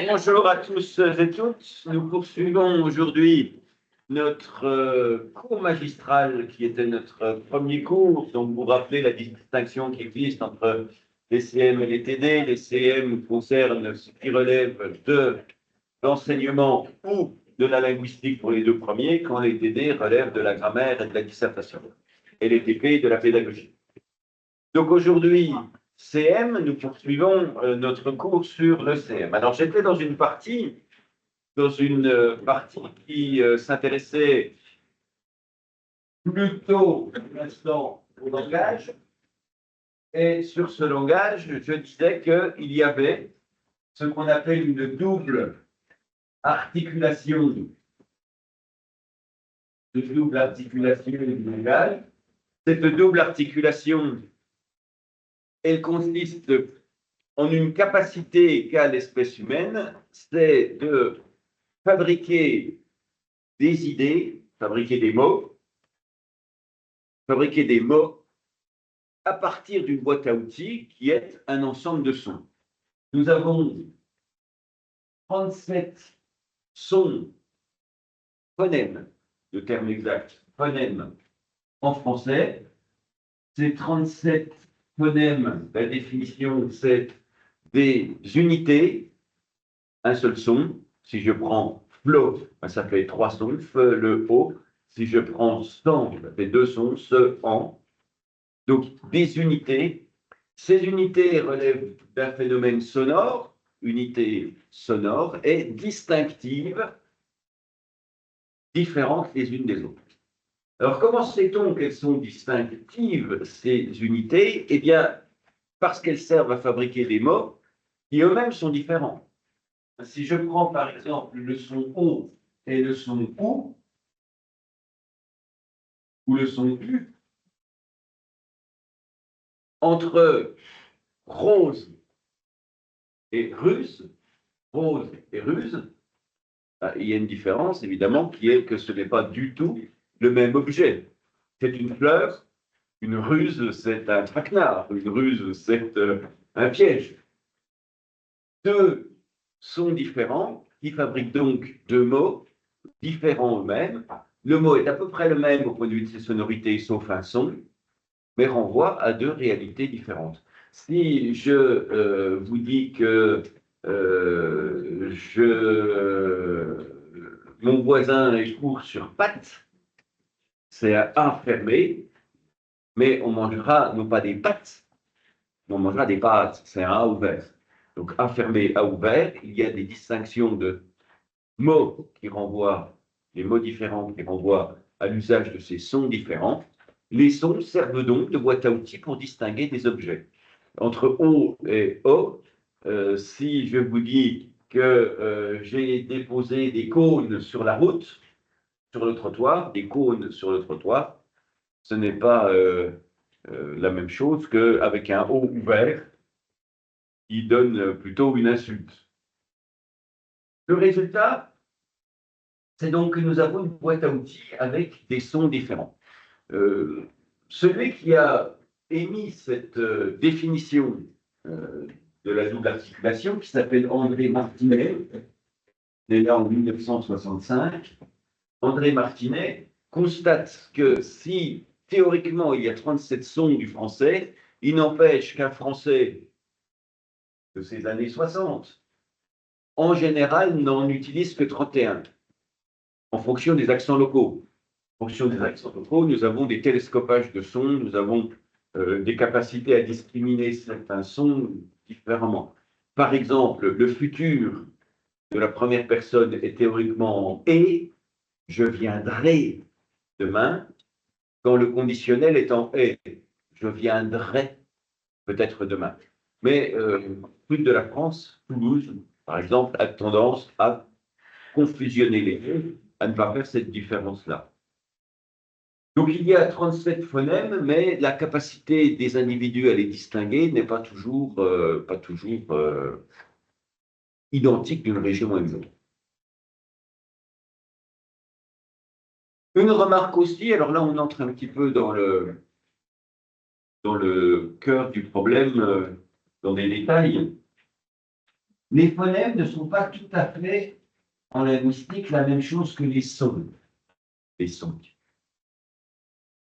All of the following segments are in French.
Bonjour à tous et toutes. Nous poursuivons aujourd'hui notre cours magistral qui était notre premier cours. Donc, vous vous rappelez la distinction qui existe entre les CM et les TD. Les CM concernent ce qui relève de l'enseignement ou de la linguistique pour les deux premiers, quand les TD relèvent de la grammaire et de la dissertation, et les TP de la pédagogie. Donc aujourd'hui, CM, nous poursuivons notre cours sur le CM. Alors j'étais dans une partie qui s'intéressait plutôt pour l'instant au langage. Et sur ce langage, je disais qu'il y avait ce qu'on appelle une double articulation du langage. Cette double articulation, elle consiste en une capacité qu'a l'espèce humaine, c'est de fabriquer des idées, fabriquer des mots à partir d'une boîte à outils qui est un ensemble de sons. Nous avons 37 sons, phonèmes, le terme exact, phonèmes en français. Ces 37 phonèmes, la définition, c'est des unités, un seul son. Si je prends flo, ça fait 3 sons, fe, le, o. Si je prends sang, ça fait 2 sons, se, en. Donc, des unités. Ces unités relèvent d'un phénomène sonore, unité sonore, et distinctive, différentes les unes des autres. Alors, comment sait-on qu'elles sont distinctives, ces unités? Eh bien, parce qu'elles servent à fabriquer des mots qui eux-mêmes sont différents. Si je prends par exemple le son O et le son OU, ou le son U, entre rose et ruse, il y a une différence évidemment qui est que ce n'est pas du tout le même objet. C'est une fleur, une ruse, c'est un traquenard, une ruse, c'est un piège. Deux sont différents, qui fabriquent donc deux mots différents eux-mêmes. Le mot est à peu près le même au point de vue de ses sonorités, sauf un son, mais renvoie à deux réalités différentes. Si je vous dis que mon voisin est court sur pattes, c'est un A fermé, mais on mangera non pas des pâtes, mais on mangera des pâtes, c'est un A ouvert. Donc A fermé, A ouvert, il y a des distinctions de mots qui renvoient, les mots différents qui renvoient à l'usage de ces sons différents. Les sons servent donc de boîte à outils pour distinguer des objets. Entre O et O, si je vous dis que j'ai déposé des cônes sur la route, sur le trottoir, des cônes sur le trottoir, ce n'est pas la même chose qu'avec un O ouvert qui donne plutôt une insulte. Le résultat, c'est donc que nous avons une boîte à outils avec des sons différents. Celui qui a émis cette définition de la double articulation, qui s'appelle André Martinet, né là en 1965, André Martinet constate que si théoriquement il y a 37 sons du français, il n'empêche qu'un français de ces années 60, en général, n'en utilise que 31, en fonction des accents locaux. En fonction des accents locaux, nous avons des télescopages de sons, nous avons des capacités à discriminer certains sons différemment. Par exemple, le futur de la première personne est théoriquement en « et », je viendrai demain, quand le conditionnel est en « et », je viendrai peut-être demain. Mais sud de la France, Toulouse, par exemple, a tendance à confusionner les deux, à ne pas faire cette différence-là. Donc il y a 37 phonèmes, mais la capacité des individus à les distinguer n'est pas toujours identique d'une région à une autre. Une remarque aussi, alors là on entre un petit peu dans le cœur du problème, dans les détails. Les phonèmes ne sont pas tout à fait en linguistique la même chose que les sons. Les sons.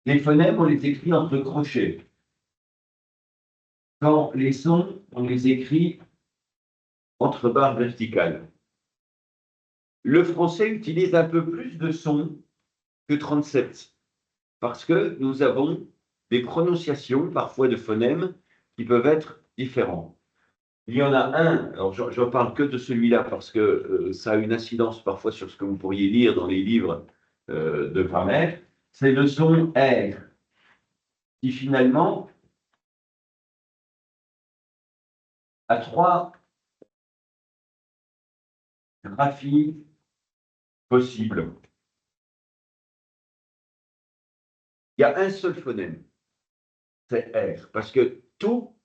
Les phonèmes, on les écrit entre crochets. Quand les sons, on les écrit entre barres verticales. Le français utilise un peu plus de sons que 37, parce que nous avons des prononciations, parfois de phonèmes, qui peuvent être différents. Il y en a un, alors je ne parle que de celui-là, parce que ça a une incidence parfois sur ce que vous pourriez lire dans les livres de grammaire, c'est le son R, qui finalement a trois graphies possibles. Il y a un seul phonème, c'est R, parce que tous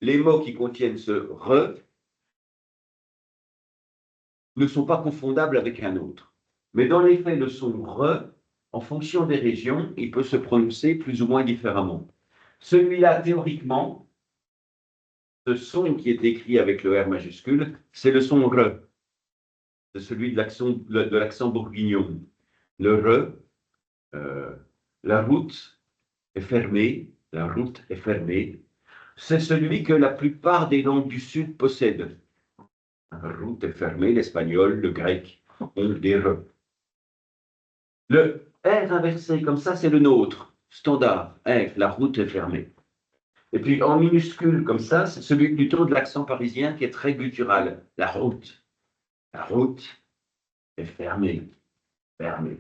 les mots qui contiennent ce re ne sont pas confondables avec un autre. Mais dans les faits, le son re, en fonction des régions, il peut se prononcer plus ou moins différemment. Celui-là, théoriquement, ce son qui est écrit avec le R majuscule, c'est le son re. C'est celui de l'accent bourguignon. Le re, euh, la route est fermée, la route est fermée. C'est celui que la plupart des langues du Sud possèdent. La route est fermée, l'espagnol, le grec ont des re. Le R inversé, comme ça, c'est le nôtre, standard. R, la route est fermée. Et puis en minuscule, comme ça, c'est celui plutôt de l'accent parisien qui est très guttural. La route. La route est fermée. Fermée.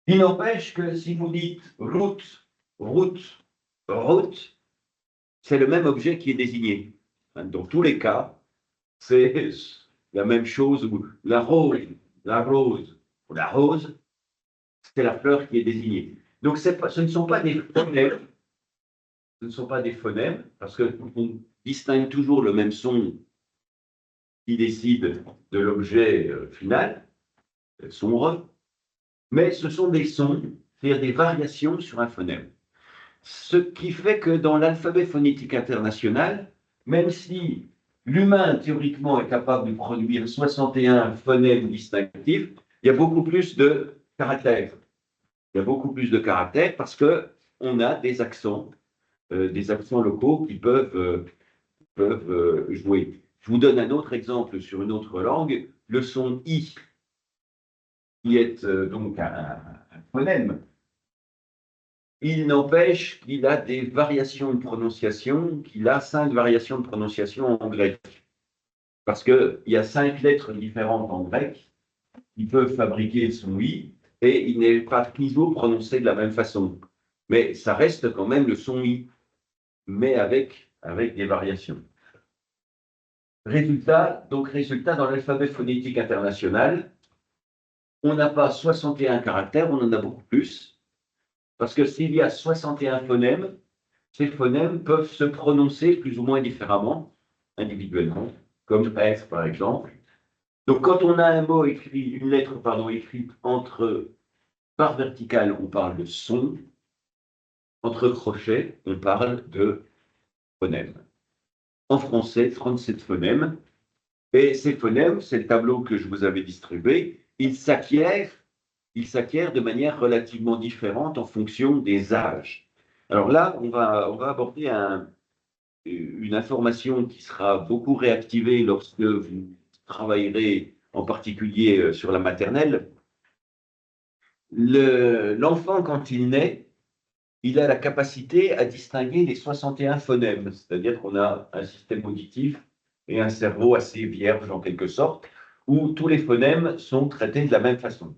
Il n'empêche que si vous dites route, route, route, c'est le même objet qui est désigné. Dans tous les cas, c'est la même chose. La rose, la rose, ou la rose, c'est la fleur qui est désignée. Donc ce ne sont pas des phonèmes, ce ne sont pas des phonèmes, parce qu'on distingue toujours le même son qui décide de l'objet final, son re, mais ce sont des sons, c'est-à-dire des variations sur un phonème. Ce qui fait que dans l'alphabet phonétique international, même si l'humain théoriquement est capable de produire 61 phonèmes distinctifs, il y a beaucoup plus de caractères. Il y a beaucoup plus de caractères parce qu'on a des accents locaux qui peuvent jouer. Je vous donne un autre exemple sur une autre langue, le son I, qui est donc un phonème. Il n'empêche qu'il a des variations de prononciation, qu'il a 5 variations de prononciation en grec. Parce qu'il y a 5 lettres différentes en grec qui peuvent fabriquer son I, et il n'est pas toujours prononcé de la même façon. Mais ça reste quand même le son I, mais avec des variations. Résultat, dans l'alphabet phonétique international, on n'a pas 61 caractères, on en a beaucoup plus, parce que s'il y a 61 phonèmes, ces phonèmes peuvent se prononcer plus ou moins différemment, individuellement, comme F par exemple. Donc quand on a un mot écrit, une lettre pardon, écrite entre barres verticales, on parle de son, entre crochets, on parle de phonème. En français, 37 phonèmes. Et ces phonèmes, c'est le tableau que je vous avais distribué, ils s'acquièrent de manière relativement différente en fonction des âges. Alors là, on va aborder une information qui sera beaucoup réactivée lorsque vous travaillerez en particulier sur la maternelle. L'enfant, quand il naît, il a la capacité à distinguer les 61 phonèmes, c'est-à-dire qu'on a un système auditif et un cerveau assez vierge en quelque sorte, où tous les phonèmes sont traités de la même façon.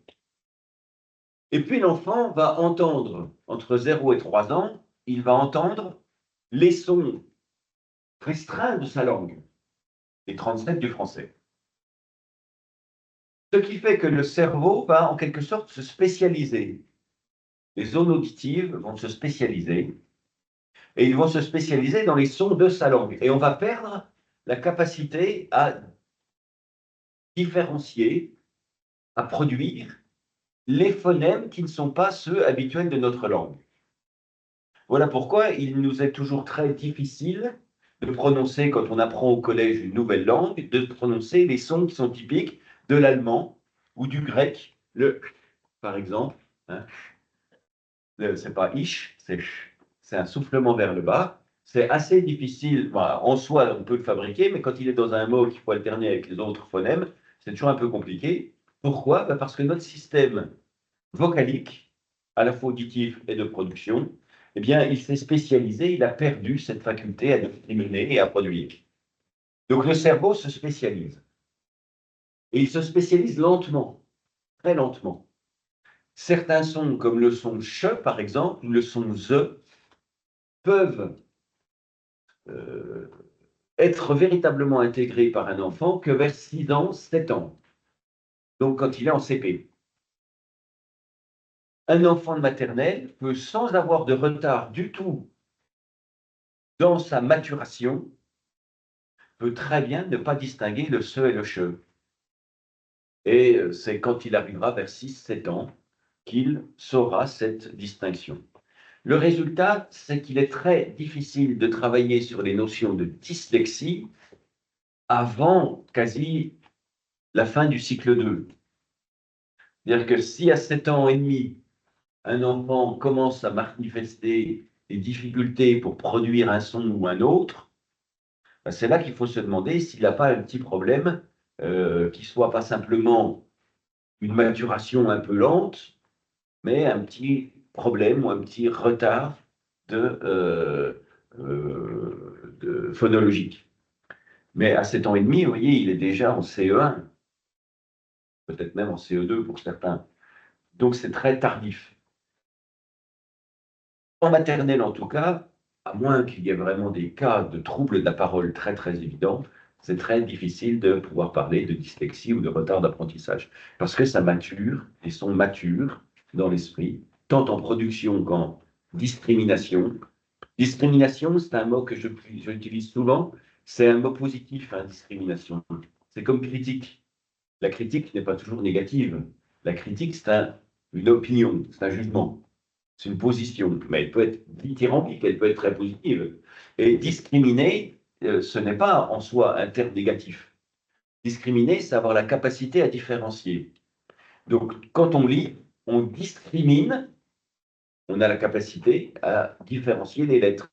Et puis l'enfant va entendre, entre 0 et 3 ans, il va entendre les sons restreints de sa langue, les 37 du français. Ce qui fait que le cerveau va en quelque sorte se spécialiser. les zones auditives vont se spécialiser, et ils vont se spécialiser dans les sons de sa langue. Et on va perdre la capacité à différencier, à produire les phonèmes qui ne sont pas ceux habituels de notre langue. Voilà pourquoi il nous est toujours très difficile de prononcer, quand on apprend au collège une nouvelle langue, de prononcer les sons qui sont typiques de l'allemand ou du grec, le par exemple. Hein, c'est pas ish, c'est un soufflement vers le bas. C'est assez difficile, voilà, en soi, on peut le fabriquer, mais quand il est dans un mot qu'il faut alterner avec les autres phonèmes, c'est toujours un peu compliqué. Pourquoi? Ben parce que notre système vocalique, à la fois auditif et de production, eh bien, il s'est spécialisé, il a perdu cette faculté à discriminer et à produire. Donc le cerveau se spécialise. Et il se spécialise lentement, très lentement. Certains sons, comme le son ch, par exemple, ou le son ze, peuvent être véritablement intégrés par un enfant que vers 6 ans, 7 ans. Donc quand il est en CP. Un enfant de maternelle peut, sans avoir de retard du tout dans sa maturation, peut très bien ne pas distinguer le se et le che. Et c'est quand il arrivera vers 6-7 ans qu'il saura cette distinction. Le résultat, c'est qu'il est très difficile de travailler sur les notions de dyslexie avant quasi la fin du cycle 2. C'est-à-dire que si à 7 ans et demi, un enfant commence à manifester des difficultés pour produire un son ou un autre, ben c'est là qu'il faut se demander s'il n'a pas un petit problème qui soit pas simplement une maturation un peu lente, mais un petit problème ou un petit retard de phonologique. Mais à 7 ans et demi, vous voyez, il est déjà en CE1, peut-être même en CE2 pour certains. Donc c'est très tardif. En maternelle, en tout cas, à moins qu'il y ait vraiment des cas de troubles de la parole très très évidents, c'est très difficile de pouvoir parler de dyslexie ou de retard d'apprentissage. Parce que ça mature, et sont matures dans l'esprit, tant en production qu'en discrimination. Discrimination, c'est un mot que j'utilise souvent, c'est un mot positif, hein, discrimination. C'est comme critique. La critique n'est pas toujours négative. La critique, c'est une opinion, c'est un jugement. C'est une position, mais elle peut être dithyrambique, elle peut être très positive. Et discriminer, ce n'est pas en soi un terme négatif. Discriminer, c'est avoir la capacité à différencier. Donc, quand on lit, on discrimine, on a la capacité à différencier les lettres.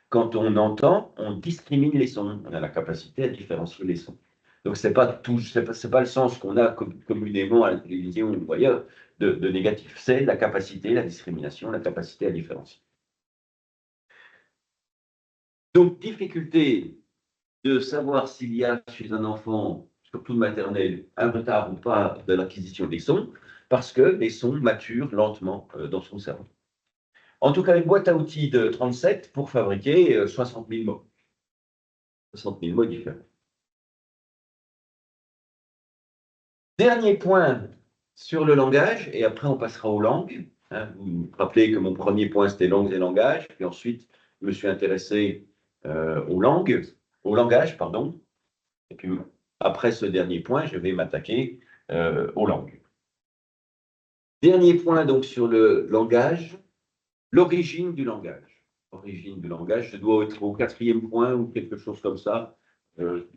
Quand on entend, on discrimine les sons, on a la capacité à différencier les sons. Donc, ce n'est pas, pas le sens qu'on a communément à la télévision ou ailleurs de négatif. C'est la capacité, la discrimination, la capacité à différencier. Donc, difficulté de savoir s'il y a chez un enfant, surtout de maternelle, un retard ou pas de l'acquisition des sons, parce que les sons maturent lentement dans son cerveau. En tout cas, une boîte à outils de 37 pour fabriquer 60 000 mots. 60 000 mots différents. Dernier point sur le langage, et après on passera aux langues. Hein. Vous vous rappelez que mon premier point, c'était langues et langages, puis ensuite, je me suis intéressé aux langues, au langage, pardon. Et puis, après ce dernier point, je vais m'attaquer aux langues. Dernier point, donc, sur le langage, l'origine du langage. Origine du langage, je dois être au 4e point ou quelque chose comme ça. C'est le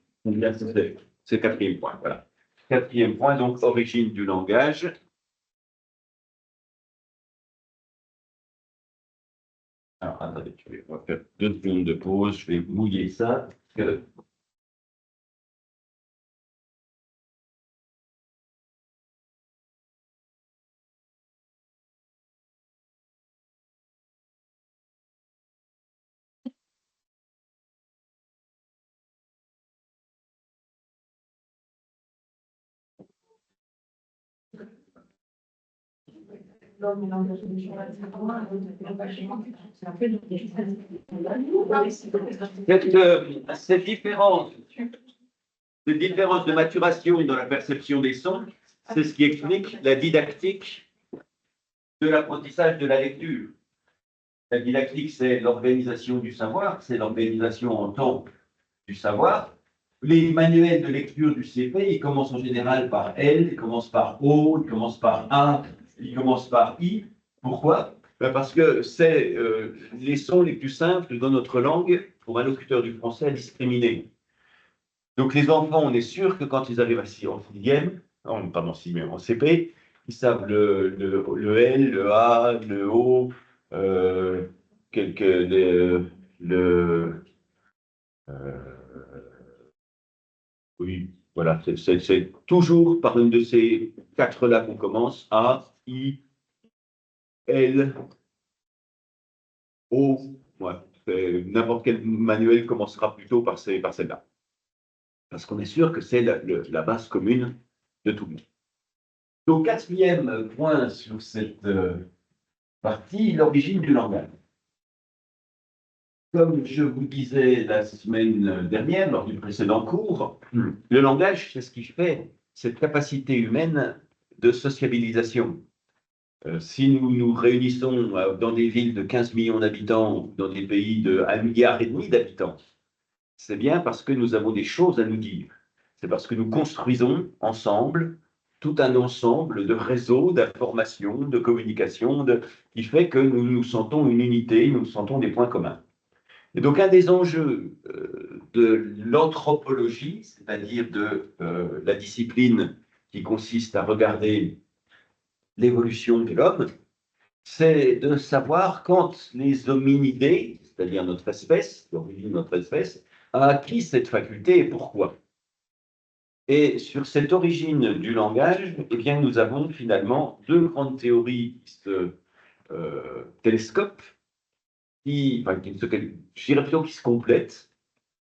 4e point, voilà. 4e point, donc, origine du langage. Alors, attendez, on va faire 2 secondes de pause, je vais mouiller ça. Cette différence de maturation dans la perception des sons, c'est ce qui explique la didactique de l'apprentissage de la lecture. La didactique, c'est l'organisation du savoir, c'est l'organisation en temps du savoir. Les manuels de lecture du CP, ils commencent en général par L, ils commencent par O, ils commencent par A, ils commencent par I. Pourquoi? Ben parce que c'est les sons les plus simples dans notre langue pour un locuteur du français à discriminer. Donc les enfants, on est sûr que quand ils arrivent en sixième, pardon, sixième, en CP, ils savent le L, le A, le O, quelques, le, oui, voilà, c'est toujours par une de ces quatre-là qu'on commence. A, I, L, O. Ouais, n'importe quel manuel commencera plutôt par celle-là. Parce qu'on est sûr que c'est la base commune de tout le monde. Donc, quatrième point sur cette partie, l'origine du langage. Comme je vous disais la semaine dernière, lors du précédent cours, le langage, c'est ce qui fait cette capacité humaine de sociabilisation. Si nous nous réunissons dans des villes de 15 millions d'habitants, dans des pays de 1,5 milliard d'habitants, c'est bien parce que nous avons des choses à nous dire. C'est parce que nous construisons ensemble tout un ensemble de réseaux d'informations, de communication, qui fait que nous nous sentons une unité, nous sentons des points communs. Et donc, un des enjeux de l'anthropologie, c'est-à-dire de la discipline qui consiste à regarder l'évolution de l'homme, c'est de savoir quand les hominidés, c'est-à-dire notre espèce, l'origine de notre espèce, a acquis cette faculté et pourquoi. Et sur cette origine du langage, eh bien, nous avons finalement deux grandes théories qui se télescopent, qui se complètent.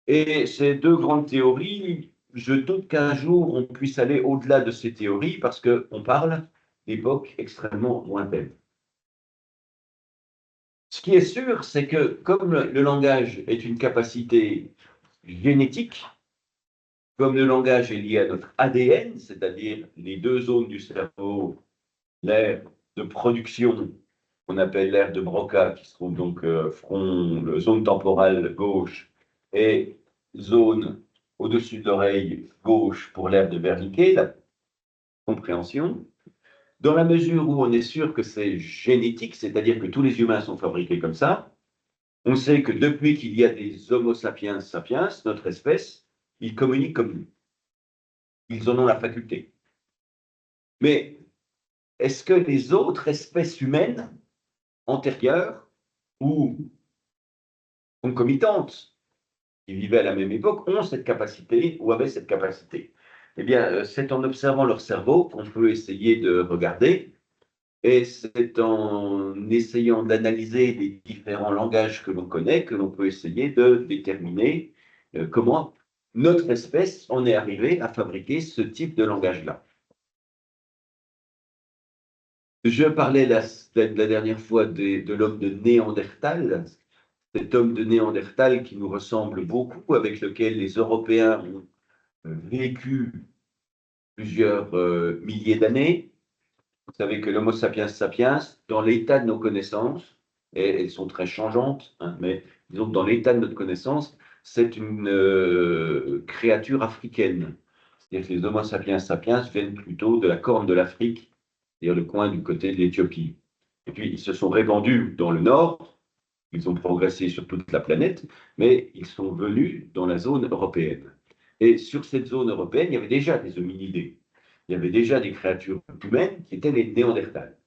Et ces deux grandes théories, je doute qu'un jour on puisse aller au-delà de ces théories parce qu'on parle d'époques extrêmement lointaines. Ce qui est sûr, c'est que comme le langage est une capacité génétique, comme le langage est lié à notre ADN, c'est-à-dire les deux zones du cerveau, l'aire de production, qu'on appelle l'aire de Broca, qui se trouve donc zone temporale gauche, et zone au-dessus de l'oreille gauche pour l'aire de Wernicke, la compréhension. Dans la mesure où on est sûr que c'est génétique, c'est-à-dire que tous les humains sont fabriqués comme ça, on sait que depuis qu'il y a des Homo sapiens sapiens, notre espèce, ils communiquent comme nous. Ils en ont la faculté. Mais est-ce que les autres espèces humaines antérieures ou concomitantes qui vivaient à la même époque ont cette capacité ou avaient cette capacité? Eh bien, c'est en observant leur cerveau qu'on peut essayer de regarder et c'est en essayant d'analyser les différents langages que l'on connaît que l'on peut essayer de déterminer comment notre espèce en est arrivée à fabriquer ce type de langage-là. Je parlais la dernière fois de l'homme de Néandertal, cet homme de Néandertal qui nous ressemble beaucoup, avec lequel les Européens ont vécu plusieurs milliers d'années. Vous savez que l'Homo sapiens sapiens, dans l'état de nos connaissances, et elles sont très changeantes, hein, mais disons que dans l'état de notre connaissance, c'est une créature africaine. C'est-à-dire que les Homo sapiens sapiens viennent plutôt de la corne de l'Afrique, c'est-à-dire le coin du côté de l'Éthiopie. Et puis, ils se sont répandus dans le nord, ils ont progressé sur toute la planète, mais ils sont venus dans la zone européenne. Et sur cette zone européenne, il y avait déjà des hominidés. Il y avait déjà des créatures humaines qui étaient les Néandertals.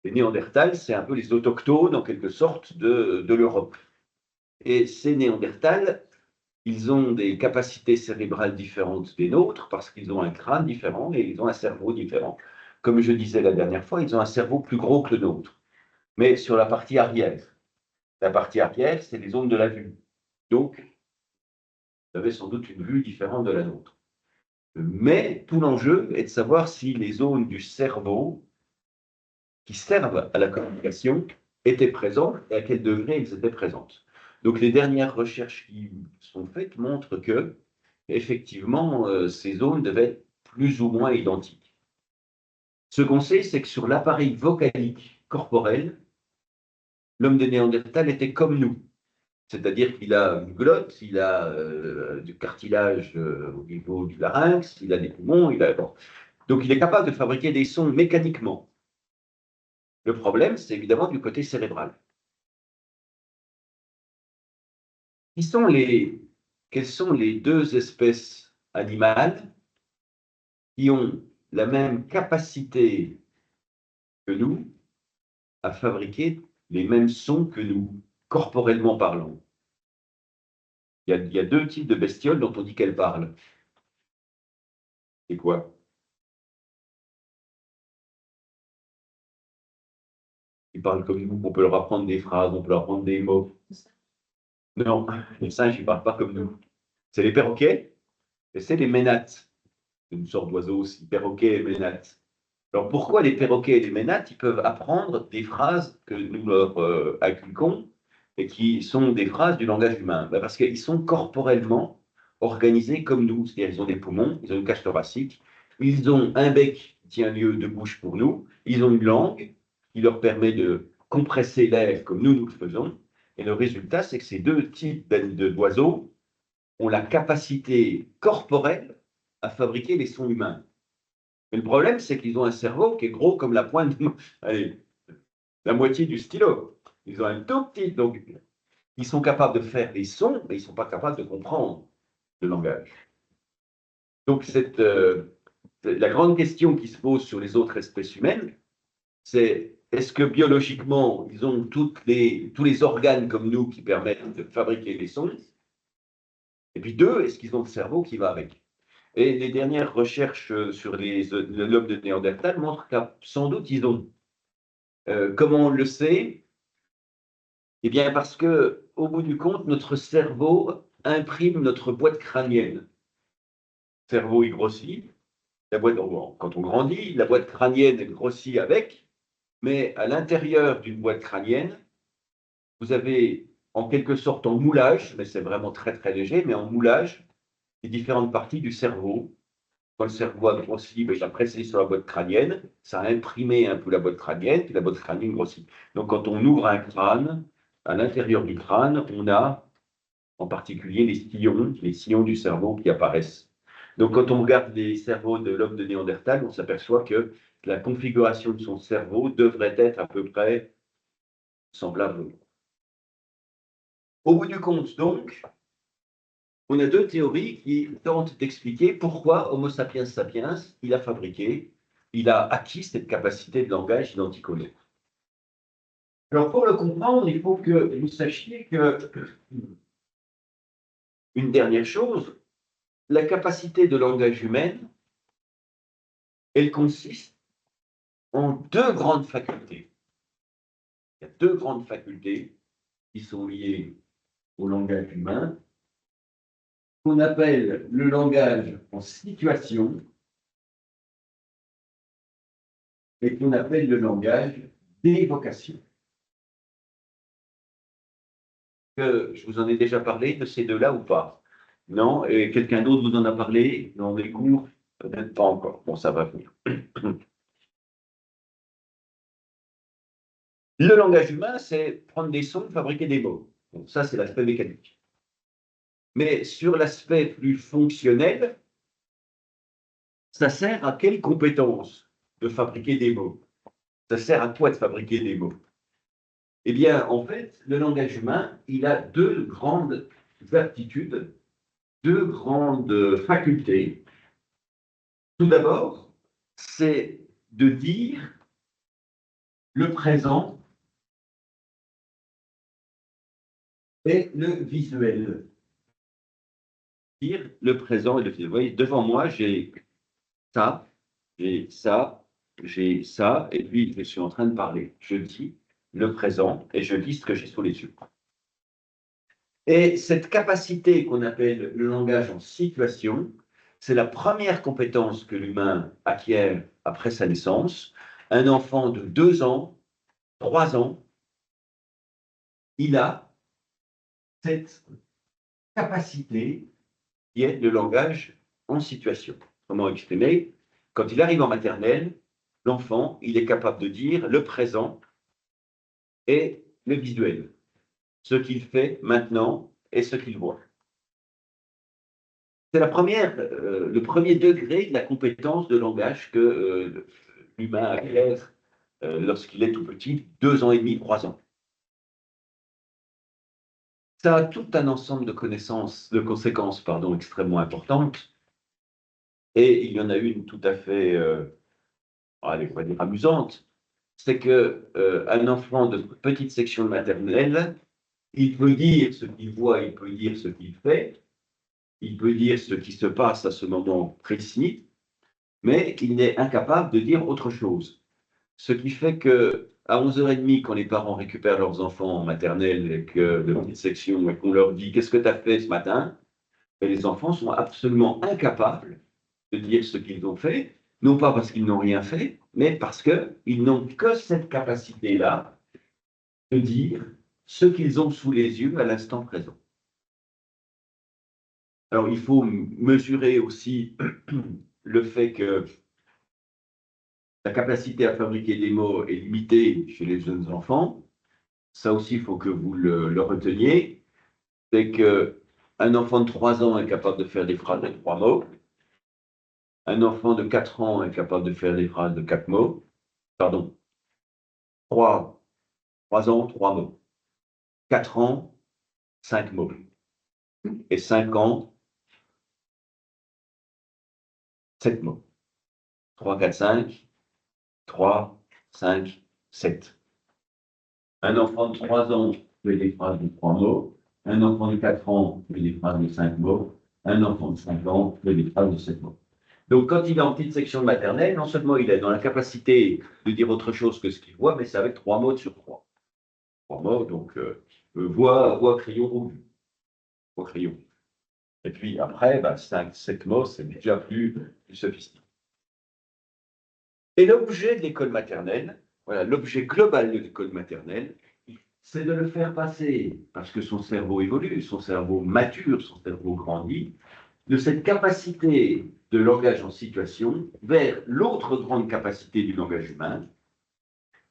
Les Néandertals, c'est un peu les autochtones, en quelque sorte, de l'Europe. Et ces Néandertals, ils ont des capacités cérébrales différentes des nôtres parce qu'ils ont un crâne différent et ils ont un cerveau différent. Comme je disais la dernière fois, ils ont un cerveau plus gros que le nôtre, mais sur la partie arrière. La partie arrière, c'est les zones de la vue. Donc, vous avez sans doute une vue différente de la nôtre. Mais tout l'enjeu est de savoir si les zones du cerveau qui servent à la communication étaient présentes et à quel degré elles étaient présentes. Donc, les dernières recherches qui sont faites montrent que, effectivement, ces zones devaient être plus ou moins identiques. Ce qu'on sait, c'est que sur l'appareil vocalique, corporelle, l'homme de Néandertal était comme nous. C'est-à-dire qu'il a une glotte, il a du cartilage au niveau du larynx, il a des poumons, bon. Donc il est capable de fabriquer des sons mécaniquement. Le problème, c'est évidemment du côté cérébral. Quelles sont les deux espèces animales qui ont la même capacité que nous à fabriquer les mêmes sons que nous, corporellement parlant? Il y a deux types de bestioles dont on dit qu'elles parlent. C'est quoi? Ils parlent comme nous, on peut leur apprendre des phrases, on peut leur apprendre des mots. Non, les singes, ils ne parlent pas comme nous. C'est les perroquets et c'est les ménates. C'est une sorte d'oiseau aussi, perroquets et ménates. Alors pourquoi les perroquets et les ménates, ils peuvent apprendre des phrases que nous leur inculquons et qui sont des phrases du langage humain? Ben parce qu'ils sont corporellement organisés comme nous. C'est-à-dire ils ont des poumons, ils ont une cage thoracique, ils ont un bec qui tient lieu de bouche pour nous, ils ont une langue qui leur permet de compresser l'air comme nous le faisons. Et le résultat, c'est que ces deux types d'oiseaux ont la capacité corporelle à fabriquer les sons humains. Mais le problème, c'est qu'ils ont un cerveau qui est gros comme la pointe, allez, la moitié du stylo. Ils ont un tout petit, donc ils sont capables de faire des sons, mais ils ne sont pas capables de comprendre le langage. Donc la grande question qui se pose sur les autres espèces humaines, c'est est-ce que biologiquement, ils ont tous les organes comme nous qui permettent de fabriquer des sons? Et puis deux, est-ce qu'ils ont le cerveau qui va avec? Et les dernières recherches sur l'homme de Néandertal montrent que sans doute ils ont. Comment on le sait? Eh bien, parce que, au bout du compte, notre cerveau imprime notre boîte crânienne. Le cerveau, il grossit. Quand on grandit, la boîte crânienne elle grossit avec, mais à l'intérieur d'une boîte crânienne, vous avez en quelque sorte en moulage, mais c'est vraiment très très léger, mais en moulage, les différentes parties du cerveau. Quand le cerveau a grossi, ben, il a pressé sur la boîte crânienne, ça a imprimé un peu la boîte crânienne, puis la boîte crânienne grossit. Donc quand on ouvre un crâne, à l'intérieur du crâne, on a en particulier les sillons du cerveau qui apparaissent. Donc quand on regarde les cerveaux de l'homme de Néandertal, on s'aperçoit que la configuration de son cerveau devrait être à peu près semblable. Au bout du compte, donc, on a deux théories qui tentent d'expliquer pourquoi Homo sapiens sapiens, il a acquis cette capacité de langage identique au nôtre. Alors, pour le comprendre, il faut que vous sachiez que, une dernière chose, la capacité de langage humaine, elle consiste en deux grandes facultés. Il y a deux grandes facultés qui sont liées au langage humain, qu'on appelle le langage en situation et qu'on appelle le langage d'évocation. Je vous en ai déjà parlé de ces deux-là ou pas? Non? Et quelqu'un d'autre vous en a parlé dans les cours? Peut-être pas encore. Bon, ça va venir. Le langage humain, c'est prendre des sons, fabriquer des mots. Donc ça, c'est l'aspect mécanique. Mais sur l'aspect plus fonctionnel, ça sert à quelle compétence de fabriquer des mots? Ça sert à quoi de fabriquer des mots? Eh bien, en fait, le langage humain, il a deux grandes aptitudes, deux grandes facultés. Tout d'abord, c'est de dire le présent et le visuel. Dire le présent et le visuel. Vous voyez, devant moi, j'ai ça, j'ai ça, j'ai ça, et puis je suis en train de parler. Je dis le présent et je dis ce que j'ai sous les yeux. Et cette capacité qu'on appelle le langage en situation, c'est la première compétence que l'humain acquiert après sa naissance. Un enfant de 2 ans, 3 ans, il a cette capacité qui est le langage en situation. Comment exprimer? Quand il arrive en maternelle, l'enfant, il est capable de dire le présent et le visuel, ce qu'il fait maintenant et ce qu'il voit. C'est le premier degré de la compétence de langage que l'humain acquiert lorsqu'il est tout petit, 2 ans et demi, 3 ans. Ça a tout un ensemble de conséquences, extrêmement importantes. Et il y en a une tout à fait, allez, on va dire amusante, c'est que un enfant de petite section maternelle, il peut dire ce qu'il voit, il peut dire ce qu'il fait, il peut dire ce qui se passe à ce moment précis, mais il est incapable de dire autre chose. Ce qui fait que à 11h30, quand les parents récupèrent leurs enfants en maternelle et que de petite section et qu'on leur dit qu'est-ce que tu as fait ce matin, et les enfants sont absolument incapables de dire ce qu'ils ont fait, non pas parce qu'ils n'ont rien fait, mais parce qu'ils n'ont que cette capacité-là de dire ce qu'ils ont sous les yeux à l'instant présent. Alors, il faut mesurer aussi le fait que la capacité à fabriquer des mots est limitée chez les jeunes enfants. Ça aussi, il faut que vous le reteniez. C'est qu'un enfant de 3 ans est capable de faire des phrases de 3 mots. Un enfant de 4 ans est capable de faire des phrases de 4 mots. Pardon, 3 ans, 3 mots. 4 ans, 5 mots. Et 5 ans, 7 mots. 3, 4, 5, 3, 5, 7. Un enfant de 3 ans fait des phrases de 3 mots. Un enfant de 4 ans fait des phrases de 5 mots. Un enfant de 5 ans fait des phrases de 7 mots. Donc, quand il est en petite section maternelle, non seulement il est dans la capacité de dire autre chose que ce qu'il voit, mais c'est avec 3 mots sur 3. 3 mots, donc, voix, crayon, rouge. Voix, crayon. Et puis après, 5, 7 mots, c'est déjà plus sophistiqué. Et l'objet de l'école maternelle, voilà, l'objet global de l'école maternelle, c'est de le faire passer, parce que son cerveau évolue, son cerveau mature, son cerveau grandit, de cette capacité de langage en situation vers l'autre grande capacité du langage humain,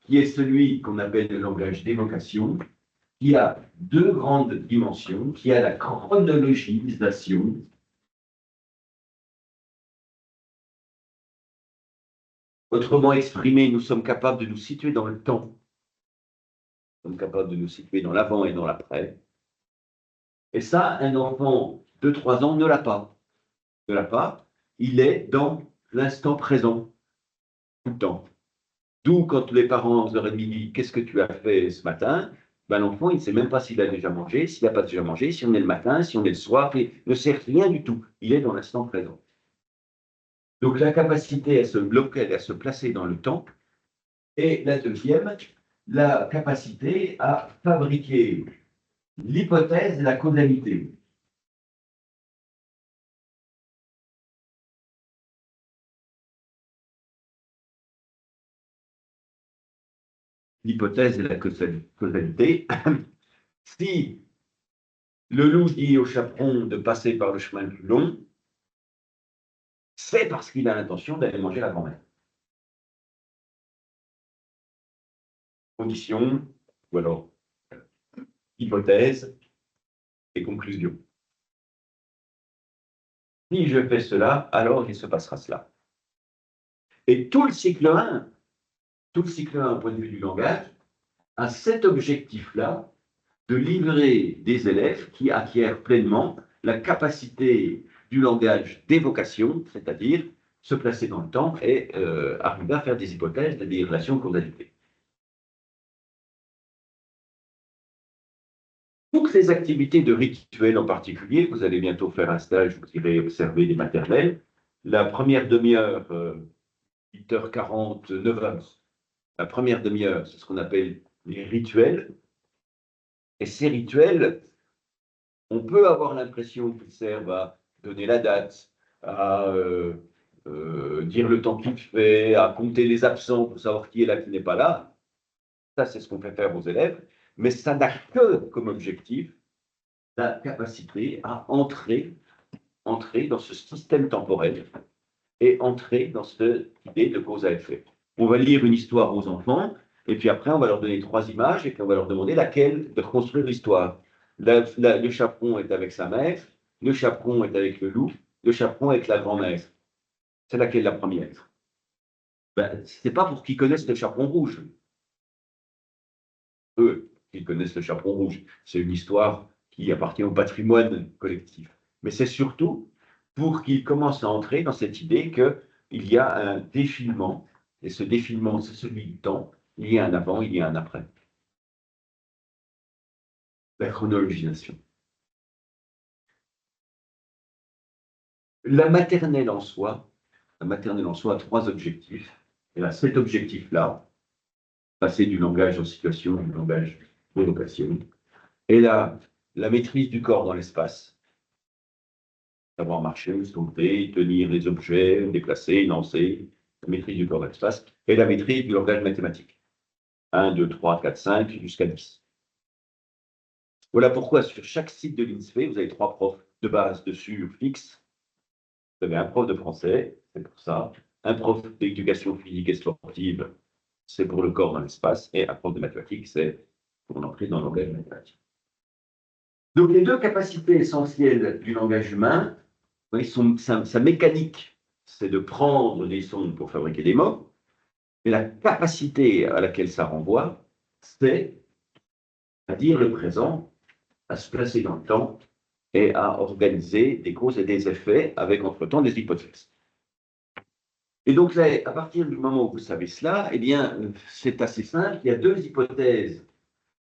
qui est celui qu'on appelle le langage d'évocation, qui a 2 grandes dimensions, qui a la chronologisation. Autrement exprimé, nous sommes capables de nous situer dans le temps. Nous sommes capables de nous situer dans l'avant et dans l'après. Et ça, un enfant de 3 ans ne l'a pas. Ne l'a pas. Il est dans l'instant présent, tout le temps. D'où, quand les parents leur disent qu'est-ce que tu as fait ce matin, l'enfant, il ne sait même pas s'il a déjà mangé, s'il n'a pas déjà mangé, si on est le matin, si on est le soir, il ne sait rien du tout. Il est dans l'instant présent. Donc, la capacité à se bloquer, à se placer dans le temps. Et la deuxième, la capacité à fabriquer l'hypothèse de la causalité. L'hypothèse de la causalité. Si le loup dit au chaperon de passer par le chemin le plus long, c'est parce qu'il a l'intention d'aller manger la grand-mère. Condition, ou alors hypothèse et conclusion. Si je fais cela, alors il se passera cela. Et tout le cycle 1, au point de vue du langage, a cet objectif-là de livrer des élèves qui acquièrent pleinement la capacité du langage d'évocation, c'est-à-dire se placer dans le temps et arriver à faire des hypothèses, des relations de causalité. Toutes les activités de rituel en particulier, vous allez bientôt faire un stage, vous irez observer des maternelles. La première demi-heure, 8h40, 9h, la première demi-heure, c'est ce qu'on appelle les rituels. Et ces rituels, on peut avoir l'impression qu'ils servent à donner la date, à dire le temps qu'il fait, à compter les absents pour savoir qui est là, qui n'est pas là. Ça, c'est ce qu'on fait faire aux élèves. Mais ça n'a que comme objectif la capacité à entrer dans ce système temporel et entrer dans cette idée de cause à effet. On va lire une histoire aux enfants Et puis après, on va leur donner 3 images et puis on va leur demander laquelle de reconstruire l'histoire. Le chaperon est avec sa mère, le chaperon est avec le loup, le chaperon est avec la grand-mère. C'est laquelle la première? Ben, c'est pas pour qu'ils connaissent le chaperon rouge. Eux, ils connaissent le chaperon rouge. C'est une histoire qui appartient au patrimoine collectif. Mais c'est surtout pour qu'ils commencent à entrer dans cette idée qu'il y a un défilement, et ce défilement, c'est celui du temps. Il y a un avant, il y a un après. La chronologisation. La maternelle en soi a 3 objectifs. Et à cet objectif-là, passer du langage en situation, du langage d'évocation, et la maîtrise du corps dans l'espace, savoir marcher, sauter, tenir les objets, déplacer, lancer, la maîtrise du corps dans l'espace, et la maîtrise du langage mathématique. 1, 2, 3, 4, 5, jusqu'à 10. Voilà pourquoi sur chaque site de l'INSPE, vous avez 3 profs de base dessus fixes. Vous avez un prof de français, c'est pour ça, un prof d'éducation physique et sportive, c'est pour le corps dans l'espace, et un prof de mathématiques, c'est pour l'entrée dans le langage mathématique. Donc les 2 capacités essentielles du langage humain, sa mécanique, c'est de prendre des sons pour fabriquer des mots, mais la capacité à laquelle ça renvoie, c'est à dire le présent, à se placer dans le temps et à organiser des causes et des effets avec entre-temps des hypothèses. Et donc, là, à partir du moment où vous savez cela, eh bien, c'est assez simple. Il y a 2 hypothèses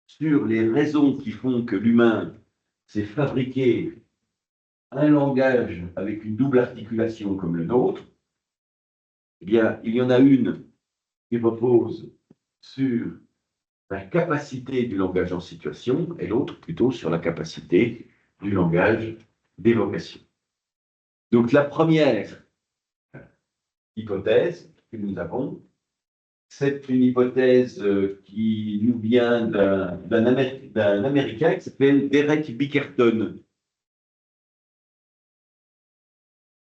sur les raisons qui font que l'humain s'est fabriqué un langage avec une double articulation comme le nôtre. Eh bien, il y en a une qui repose sur la capacité du langage en situation et l'autre plutôt sur la capacité du langage d'évocation. Donc, la première hypothèse que nous avons, c'est une hypothèse qui nous vient d'un Américain qui s'appelle Derek Bickerton.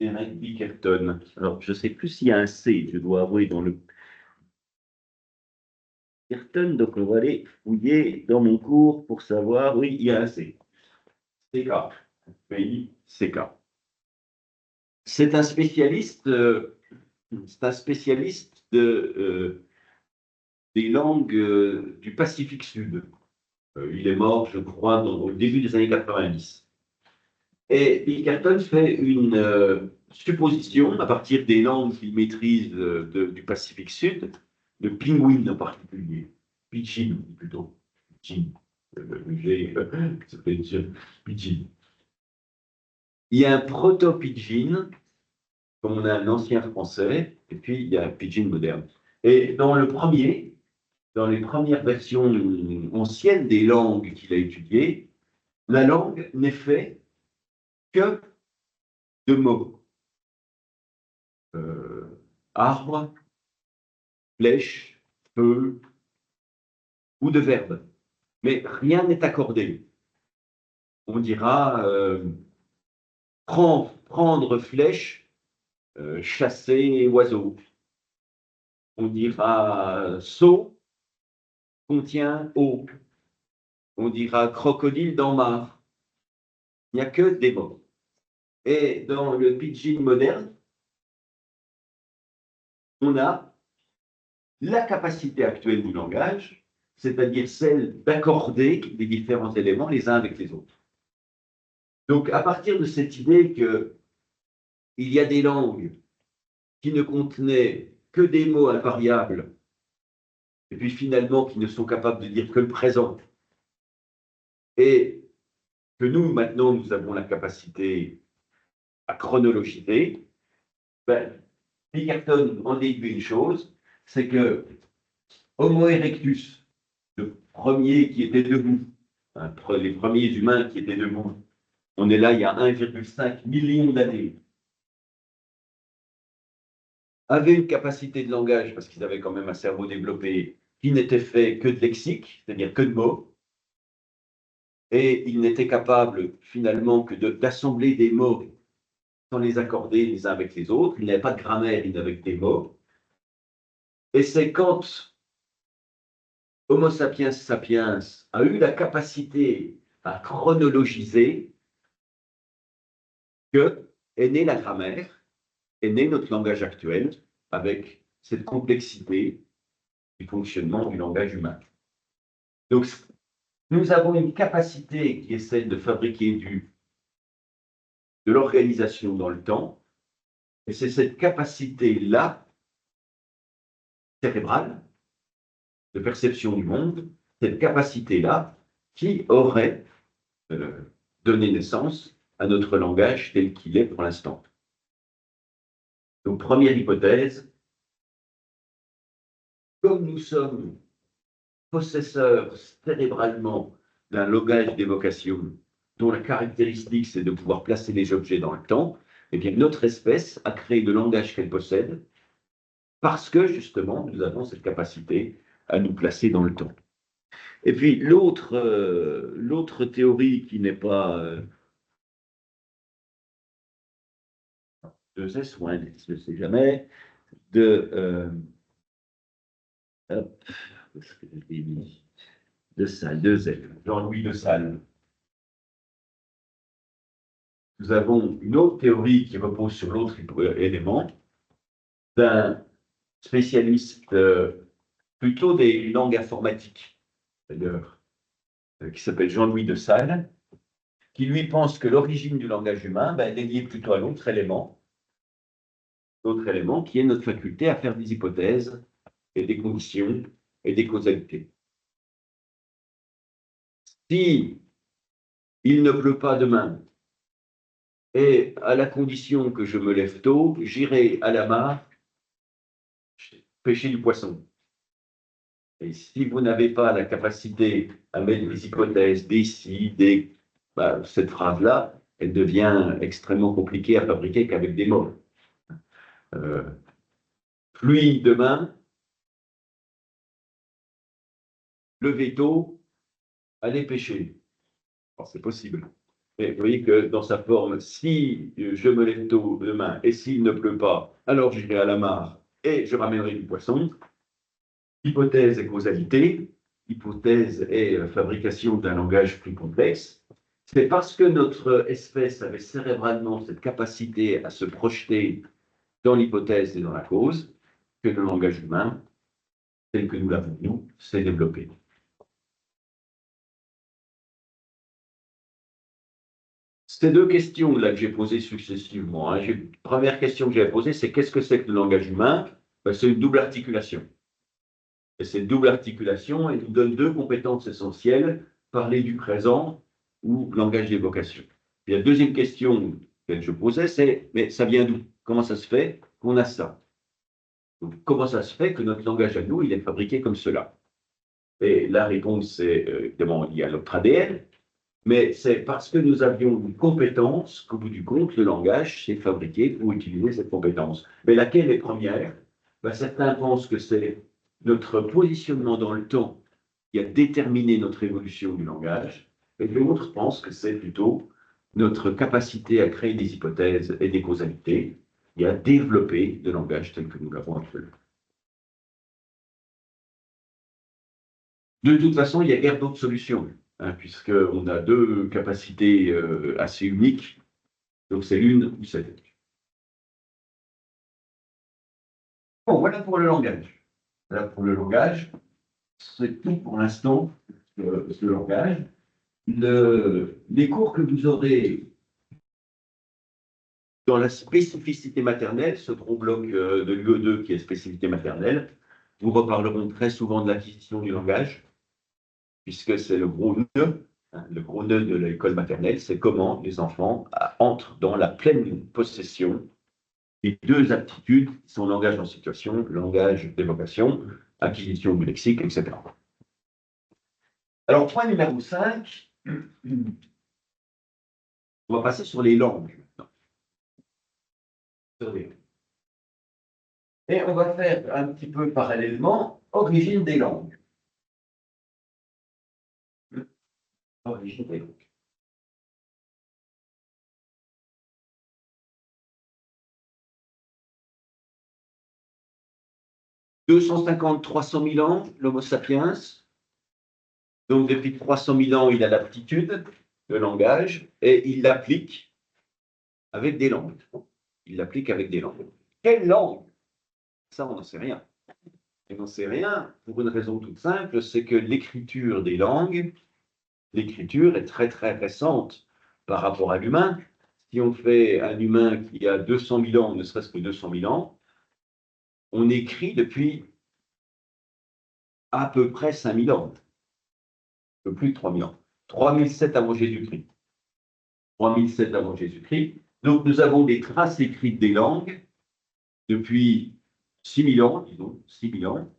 Derek Bickerton. Alors, je ne sais plus s'il y a un C, je dois avouer, dans le Bickerton, donc on va aller fouiller dans mon cours pour savoir, oui, il y a un C. CK. Pays CK. C'est un spécialiste des langues du Pacifique Sud. Il est mort, je crois, au début des années 90. Et Bickerton fait une supposition à partir des langues qu'il maîtrise du Pacifique Sud, de pingouin en particulier, pidgin plutôt, pidgin, ça fait pidgin. Il y a un proto-pidgin, comme on a un ancien français, et puis il y a un pidgin moderne. Et dans les premières versions anciennes des langues qu'il a étudiées, la langue n'est faite que de mots. Arbre, flèche, feu, ou de verbes. Mais rien n'est accordé. On dira prendre flèche, chasser oiseau. On dira saut contient eau. On dira crocodile dans mare. Il n'y a que des mots. Et dans le pidgin moderne, on a la capacité actuelle du langage, c'est-à-dire celle d'accorder les différents éléments les uns avec les autres. Donc, à partir de cette idée qu'il y a des langues qui ne contenaient que des mots invariables, et puis finalement qui ne sont capables de dire que le présent, et que nous, maintenant, nous avons la capacité à chronologiser, ben, Bickerton en déduit une chose, c'est que Homo erectus, le premier qui était debout, hein, les premiers humains qui étaient debout, on est là il y a 1,5 million d'années, avaient une capacité de langage, parce qu'ils avaient quand même un cerveau développé, qui n'était fait que de lexique, c'est-à-dire que de mots, et ils n'étaient capables finalement que d'assembler des mots sans les accorder les uns avec les autres. Ils n'avaient pas de grammaire, ils n'avaient que des mots. Et c'est quand Homo sapiens sapiens a eu la capacité à chronologiser que est née la grammaire, est né notre langage actuel avec cette complexité du fonctionnement du langage humain. Donc, nous avons une capacité qui est celle de fabriquer de l'organisation dans le temps, et c'est cette capacité-là, cérébrale, de perception du monde, cette capacité-là, qui aurait donné naissance à notre langage tel qu'il est pour l'instant. Donc, première hypothèse, comme nous sommes possesseurs cérébralement d'un langage d'évocation dont la caractéristique c'est de pouvoir placer les objets dans le temps, eh bien notre espèce a créé le langage qu'elle possède parce que justement nous avons cette capacité à nous placer dans le temps. Et puis l'autre théorie qui n'est pas 2S ou 1S, je ne sais jamais, hop, de Salles, 2L, Jean-Louis de Salles. Nous avons une autre théorie qui repose sur l'autre élément d'un spécialiste plutôt des langues informatiques, d'ailleurs, qui s'appelle Jean-Louis de Salles, qui lui pense que l'origine du langage humain est liée plutôt à l'autre élément qui est notre faculté à faire des hypothèses et des conditions et des causalités. Si il ne pleut pas demain, et à la condition que je me lève tôt, j'irai à la mare pêcher du poisson. Et si vous n'avez pas la capacité à mettre des hypothèses, des si, des... cette phrase-là, elle devient extrêmement compliquée à fabriquer qu'avec des mots. Pluie demain, lever tôt, aller pêcher. Alors, c'est possible. Mais vous voyez que dans sa forme, si je me lève tôt demain et s'il ne pleut pas, alors j'irai à la mare et je ramènerai du poisson. Hypothèse et causalité. Hypothèse et fabrication d'un langage plus complexe. C'est parce que notre espèce avait cérébralement cette capacité à se projeter dans l'hypothèse et dans la cause que le langage humain, tel que nous l'avons nous, s'est développé. Ces deux questions-là que j'ai posées successivement, la première question que j'ai posée, c'est qu'est-ce que c'est que le langage humain? C'est une double articulation. Et cette double articulation, elle nous donne deux compétences essentielles, parler du présent ou langage d'évocation. Et la deuxième question que je posais, c'est, mais ça vient d'où? Comment ça se fait qu'on a ça? Donc, comment ça se fait que notre langage à nous, il est fabriqué comme cela? Et la réponse, c'est évidemment liée à notre ADN, mais c'est parce que nous avions une compétence qu'au bout du compte, le langage s'est fabriqué pour utiliser cette compétence. Mais laquelle est première? Certains pensent que c'est notre positionnement dans le temps qui a déterminé notre évolution du langage, et d'autres pensent que c'est plutôt notre capacité à créer des hypothèses et des causalités et à développer le langage tel que nous l'avons actuellement. De toute façon, il n'y a guère d'autres solutions, hein, puisqu'on a deux capacités assez uniques, donc c'est l'une ou c'est l'autre. Bon, voilà pour le langage. Voilà pour le langage. C'est tout pour l'instant, ce langage. Les cours que vous aurez dans la spécificité maternelle, ce gros bloc de l'UE2 qui est spécificité maternelle, nous reparlerons très souvent de l'acquisition du langage, puisque c'est le gros nœud, hein, le gros nœud de l'école maternelle, c'est comment les enfants entrent dans la pleine possession des deux aptitudes qui sont langage en situation, langage d'évocation, acquisition du lexique, etc. Alors, point numéro 5, on va passer sur les langues. Et on va faire un petit peu parallèlement origine des langues. Origine des langues. 250, 300 000 ans, l'Homo sapiens, Donc, depuis 300 000 ans, il a l'aptitude, le langage, et il l'applique avec des langues. Il l'applique avec des langues. Quelle langue? Ça, on n'en sait rien. Et on n'en sait rien pour une raison toute simple, c'est que l'écriture des langues, l'écriture est très très récente par rapport à l'humain. Si on fait un humain qui a 200 000 ans, ne serait-ce que 200 000 ans, on écrit depuis à peu près 5 000 ans, un peu plus de 3 000 ans. 3007 avant Jésus-Christ. 3007 avant Jésus-Christ. Donc nous avons des traces écrites des langues depuis 6 000 ans, disons, 6 000 ans,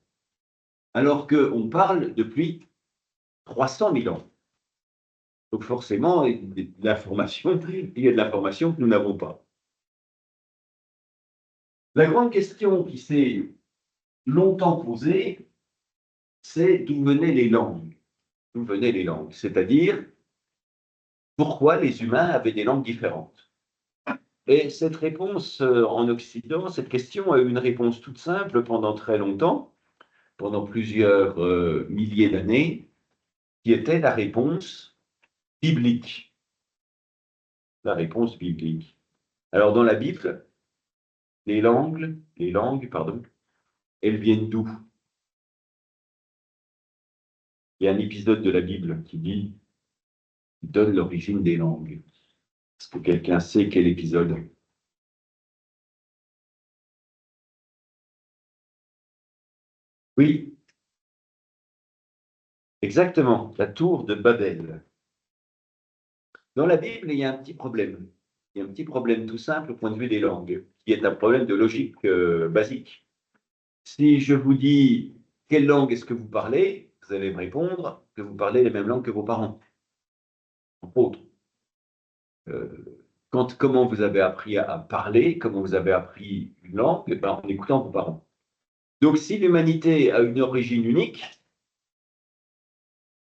alors qu'on parle depuis 300 000 ans. Donc forcément, il y a de l'information que nous n'avons pas. La grande question qui s'est longtemps posée, c'est d'où venaient les langues. D'où venaient les langues, c'est-à-dire pourquoi les humains avaient des langues différentes. Et cette réponse en Occident, cette question a eu une réponse toute simple pendant très longtemps, pendant plusieurs milliers d'années, qui était la réponse biblique. La réponse biblique. Alors dans la Bible, les langues, pardon, elles viennent d'où? Il y a un épisode de la Bible qui dit donne l'origine des langues. Est-ce que quelqu'un sait quel épisode? Oui, exactement, la tour de Babel. Dans la Bible, il y a un petit problème. Il y a un petit problème tout simple au point de vue des langues, qui est un problème de logique basique. Si je vous dis quelle langue est-ce que vous parlez, vous allez me répondre que vous parlez les mêmes langues que vos parents, entre autres. Comment vous avez appris à parler, comment vous avez appris une langue, ben, en écoutant vos parents. Donc, si l'humanité a une origine unique,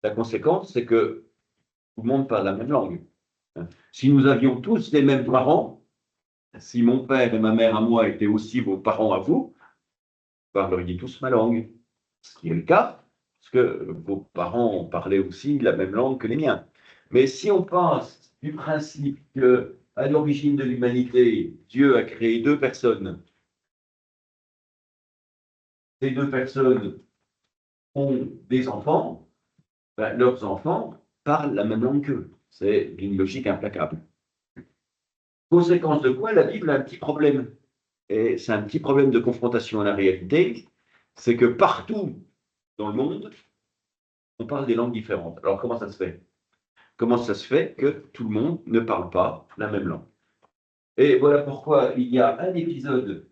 la conséquence, c'est que tout le monde parle la même langue. Si nous avions tous les mêmes parents, si mon père et ma mère à moi étaient aussi vos parents à vous, vous parleriez tous ma langue. Ce qui est le cas, parce que vos parents parlaient aussi la même langue que les miens. Mais si on pense du principe que, à l'origine de l'humanité, Dieu a créé deux personnes, ces deux personnes ont des enfants, ben, leurs enfants parlent la même langue qu'eux. C'est d'une logique implacable. Conséquence de quoi, la Bible a un petit problème. Et c'est un petit problème de confrontation à la réalité, c'est que partout dans le monde, on parle des langues différentes. Alors comment ça se fait? Comment ça se fait que tout le monde ne parle pas la même langue? Et voilà pourquoi il y a un épisode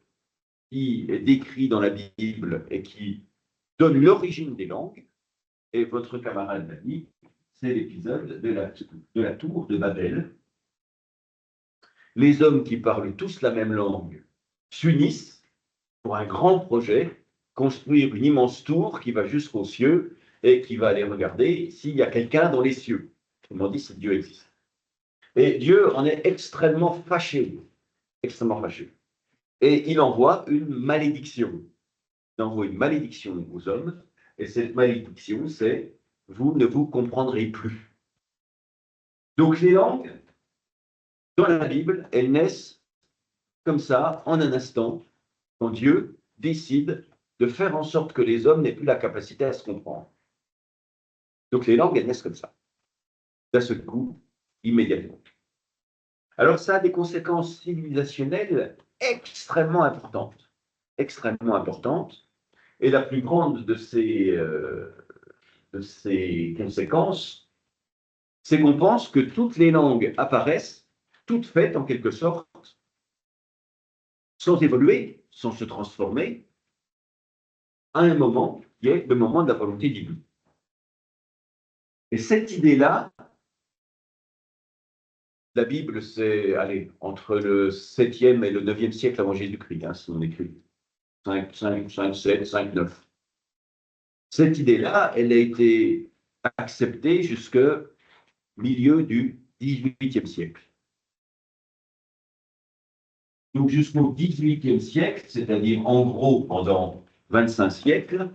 qui est décrit dans la Bible et qui donne l'origine des langues, et votre camarade l'a dit, c'est l'épisode de la tour de Babel. Les hommes qui parlent tous la même langue s'unissent pour un grand projet, construire une immense tour qui va jusqu'aux cieux et qui va aller regarder s'il y a quelqu'un dans les cieux. Autrement dit, si Dieu existe. Et Dieu en est extrêmement fâché, extrêmement fâché. Et il envoie une malédiction. Il envoie une malédiction aux hommes, et cette malédiction, c'est vous ne vous comprendrez plus. Donc les langues, dans la Bible, elles naissent comme ça, en un instant, quand Dieu décide de faire en sorte que les hommes n'aient plus la capacité à se comprendre. Donc les langues, elles naissent comme ça, d'un seul coup, immédiatement. Alors ça a des conséquences civilisationnelles extrêmement importantes, extrêmement importantes, et la plus grande de ces conséquences, c'est qu'on pense que toutes les langues apparaissent, toutes faites en quelque sorte, sans évoluer, sans se transformer, à un moment qui est le moment de la volonté divine. Et cette idée-là, la Bible, c'est, allez, entre le 7e et le 9e siècle avant Jésus-Christ, hein, si on écrit 5, 5, 5, 7, 5, 9. Cette idée-là, elle a été acceptée jusqu'au milieu du 18e siècle. Donc jusqu'au 18e siècle, c'est-à-dire en gros pendant 25 siècles,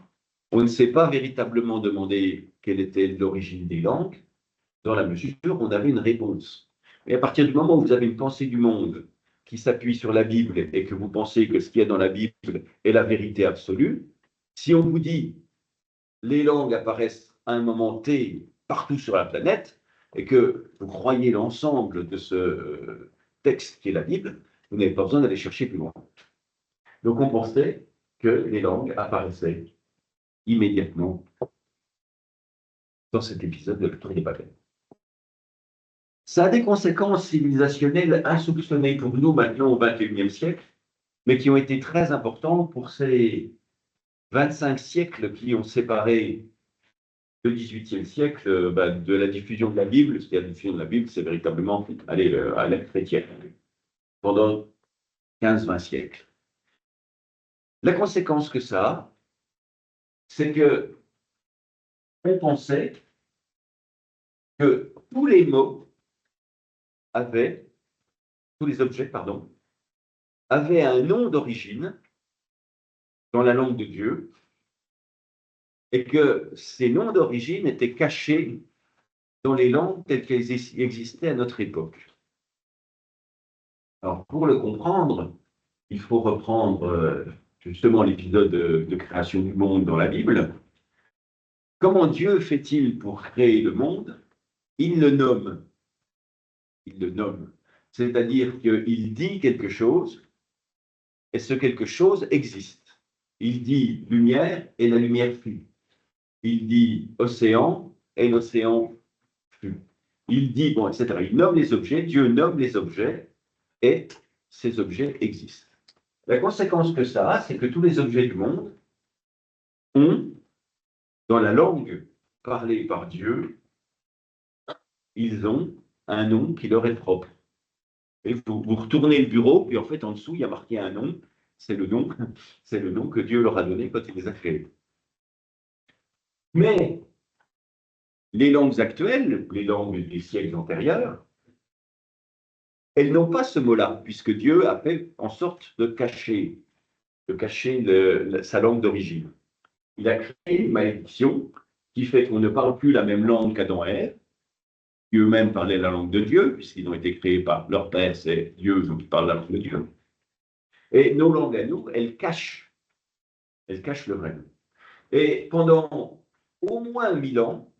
on ne s'est pas véritablement demandé quelle était l'origine des langues, dans la mesure où on avait une réponse. Et à partir du moment où vous avez une pensée du monde qui s'appuie sur la Bible et que vous pensez que ce qu'il y a dans la Bible est la vérité absolue, si on vous dit les langues apparaissent à un moment T partout sur la planète et que vous croyez l'ensemble de ce texte qui est la Bible, vous n'avez pas besoin d'aller chercher plus loin. Donc on pensait que les langues apparaissaient immédiatement dans cet épisode de la Tour de Babel. Ça a des conséquences civilisationnelles insoupçonnées pour nous maintenant au XXIe siècle, mais qui ont été très importantes pour ces 25 siècles qui ont séparé le XVIIIe siècle de la diffusion de la Bible. C'est-à-dire la diffusion de la Bible, c'est véritablement aller à l'ère chrétienne pendant 15-20 siècles. La conséquence que ça a, c'est que on pensait que tous les mots avaient, tous les objets, pardon, avaient un nom d'origine dans la langue de Dieu, et que ces noms d'origine étaient cachés dans les langues telles qu'elles existaient à notre époque. Alors, pour le comprendre, il faut reprendre justement l'épisode de création du monde dans la Bible. Comment Dieu fait-il pour créer le monde? Il le nomme. Il le nomme. C'est-à-dire qu'il dit quelque chose, et ce quelque chose existe. Il dit lumière, et la lumière fut. Il dit océan, et l'océan fut. Il dit, bon, etc. Il nomme les objets, Dieu nomme les objets, et ces objets existent. La conséquence que ça a, c'est que tous les objets du monde ont, dans la langue parlée par Dieu, ils ont un nom qui leur est propre. Et vous retournez le bureau, puis en fait, en dessous, il y a marqué un nom. C'est le nom que Dieu leur a donné quand il les a créés. Mais les langues actuelles, les langues des siècles antérieurs, elles n'ont pas ce mot-là, puisque Dieu a fait en sorte de cacher sa langue d'origine. Il a créé une malédiction qui fait qu'on ne parle plus la même langue qu'Adam et Ève, qui eux-mêmes parlaient la langue de Dieu, puisqu'ils ont été créés par leur père, c'est Dieu, donc ils parlent la langue de Dieu. Et nos langues à nous, elles cachent le vrai nom. Et pendant au moins 1000 ans,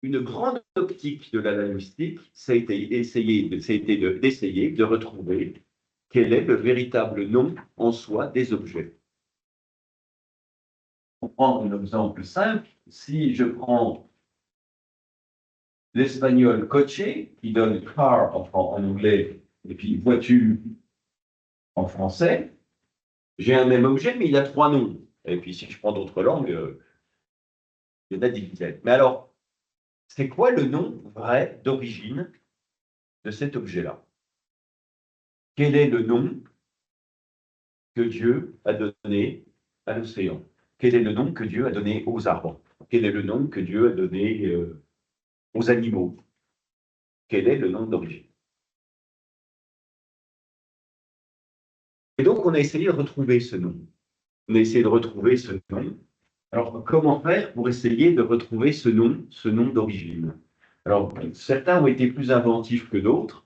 une grande optique de la linguistique, ça a été d'essayer de retrouver quel est le véritable nom en soi des objets. Pour prendre un exemple simple, si je prends l'espagnol coche, qui donne car en anglais, et puis voiture en français, j'ai un même objet, mais il a 3 noms. Et puis si je prends d'autres langues, il y en a des dizaines. Mais alors, c'est quoi le nom vrai d'origine de cet objet-là? Quel est le nom que Dieu a donné à l'océan? Quel est le nom que Dieu a donné aux arbres? Quel est le nom que Dieu a donné aux animaux? Quel est le nom d'origine? Et donc, on a essayé de retrouver ce nom. On a essayé de retrouver ce nom. Alors, comment faire pour essayer de retrouver ce nom d'origine? Alors, certains ont été plus inventifs que d'autres.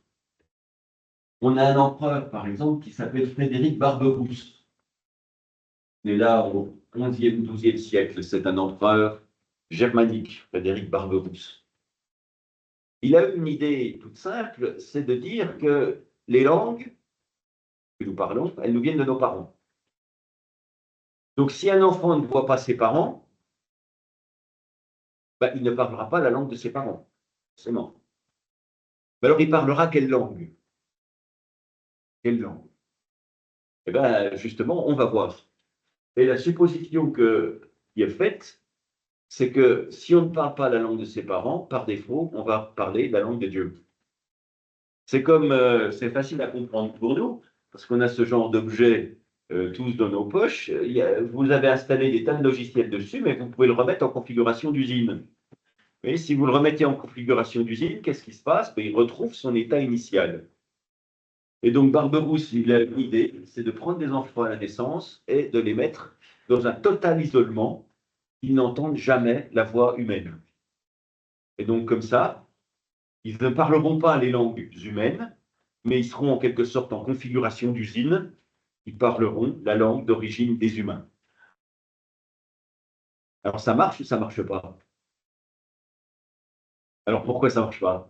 On a un empereur, par exemple, qui s'appelle Frédéric Barberousse. Il est là au XIe, XIIe siècle. C'est un empereur germanique, Frédéric Barberousse. Il a eu une idée toute simple, c'est de dire que les langues que nous parlons, elles nous viennent de nos parents. Donc, si un enfant ne voit pas ses parents, il ne parlera pas la langue de ses parents, forcément. Mais alors, il parlera quelle langue? Quelle langue? Eh bien, justement, on va voir. Et la supposition qui est faite, c'est que si on ne parle pas la langue de ses parents, par défaut, on va parler la langue de Dieu. C'est comme, c'est facile à comprendre pour nous, parce qu'on a ce genre d'objets tous dans nos poches. Vous avez installé des tas de logiciels dessus, mais vous pouvez le remettre en configuration d'usine. Et si vous le remettez en configuration d'usine, qu'est-ce qui se passe? Il retrouve son état initial. Et donc Barberousse, il a une idée, c'est de prendre des enfants à la naissance et de les mettre dans un total isolement. Ils n'entendent jamais la voix humaine. Et donc, comme ça, ils ne parleront pas les langues humaines, mais ils seront en quelque sorte en configuration d'usine. Ils parleront la langue d'origine des humains. Alors, ça marche ou ça ne marche pas? Alors, pourquoi ça ne marche pas?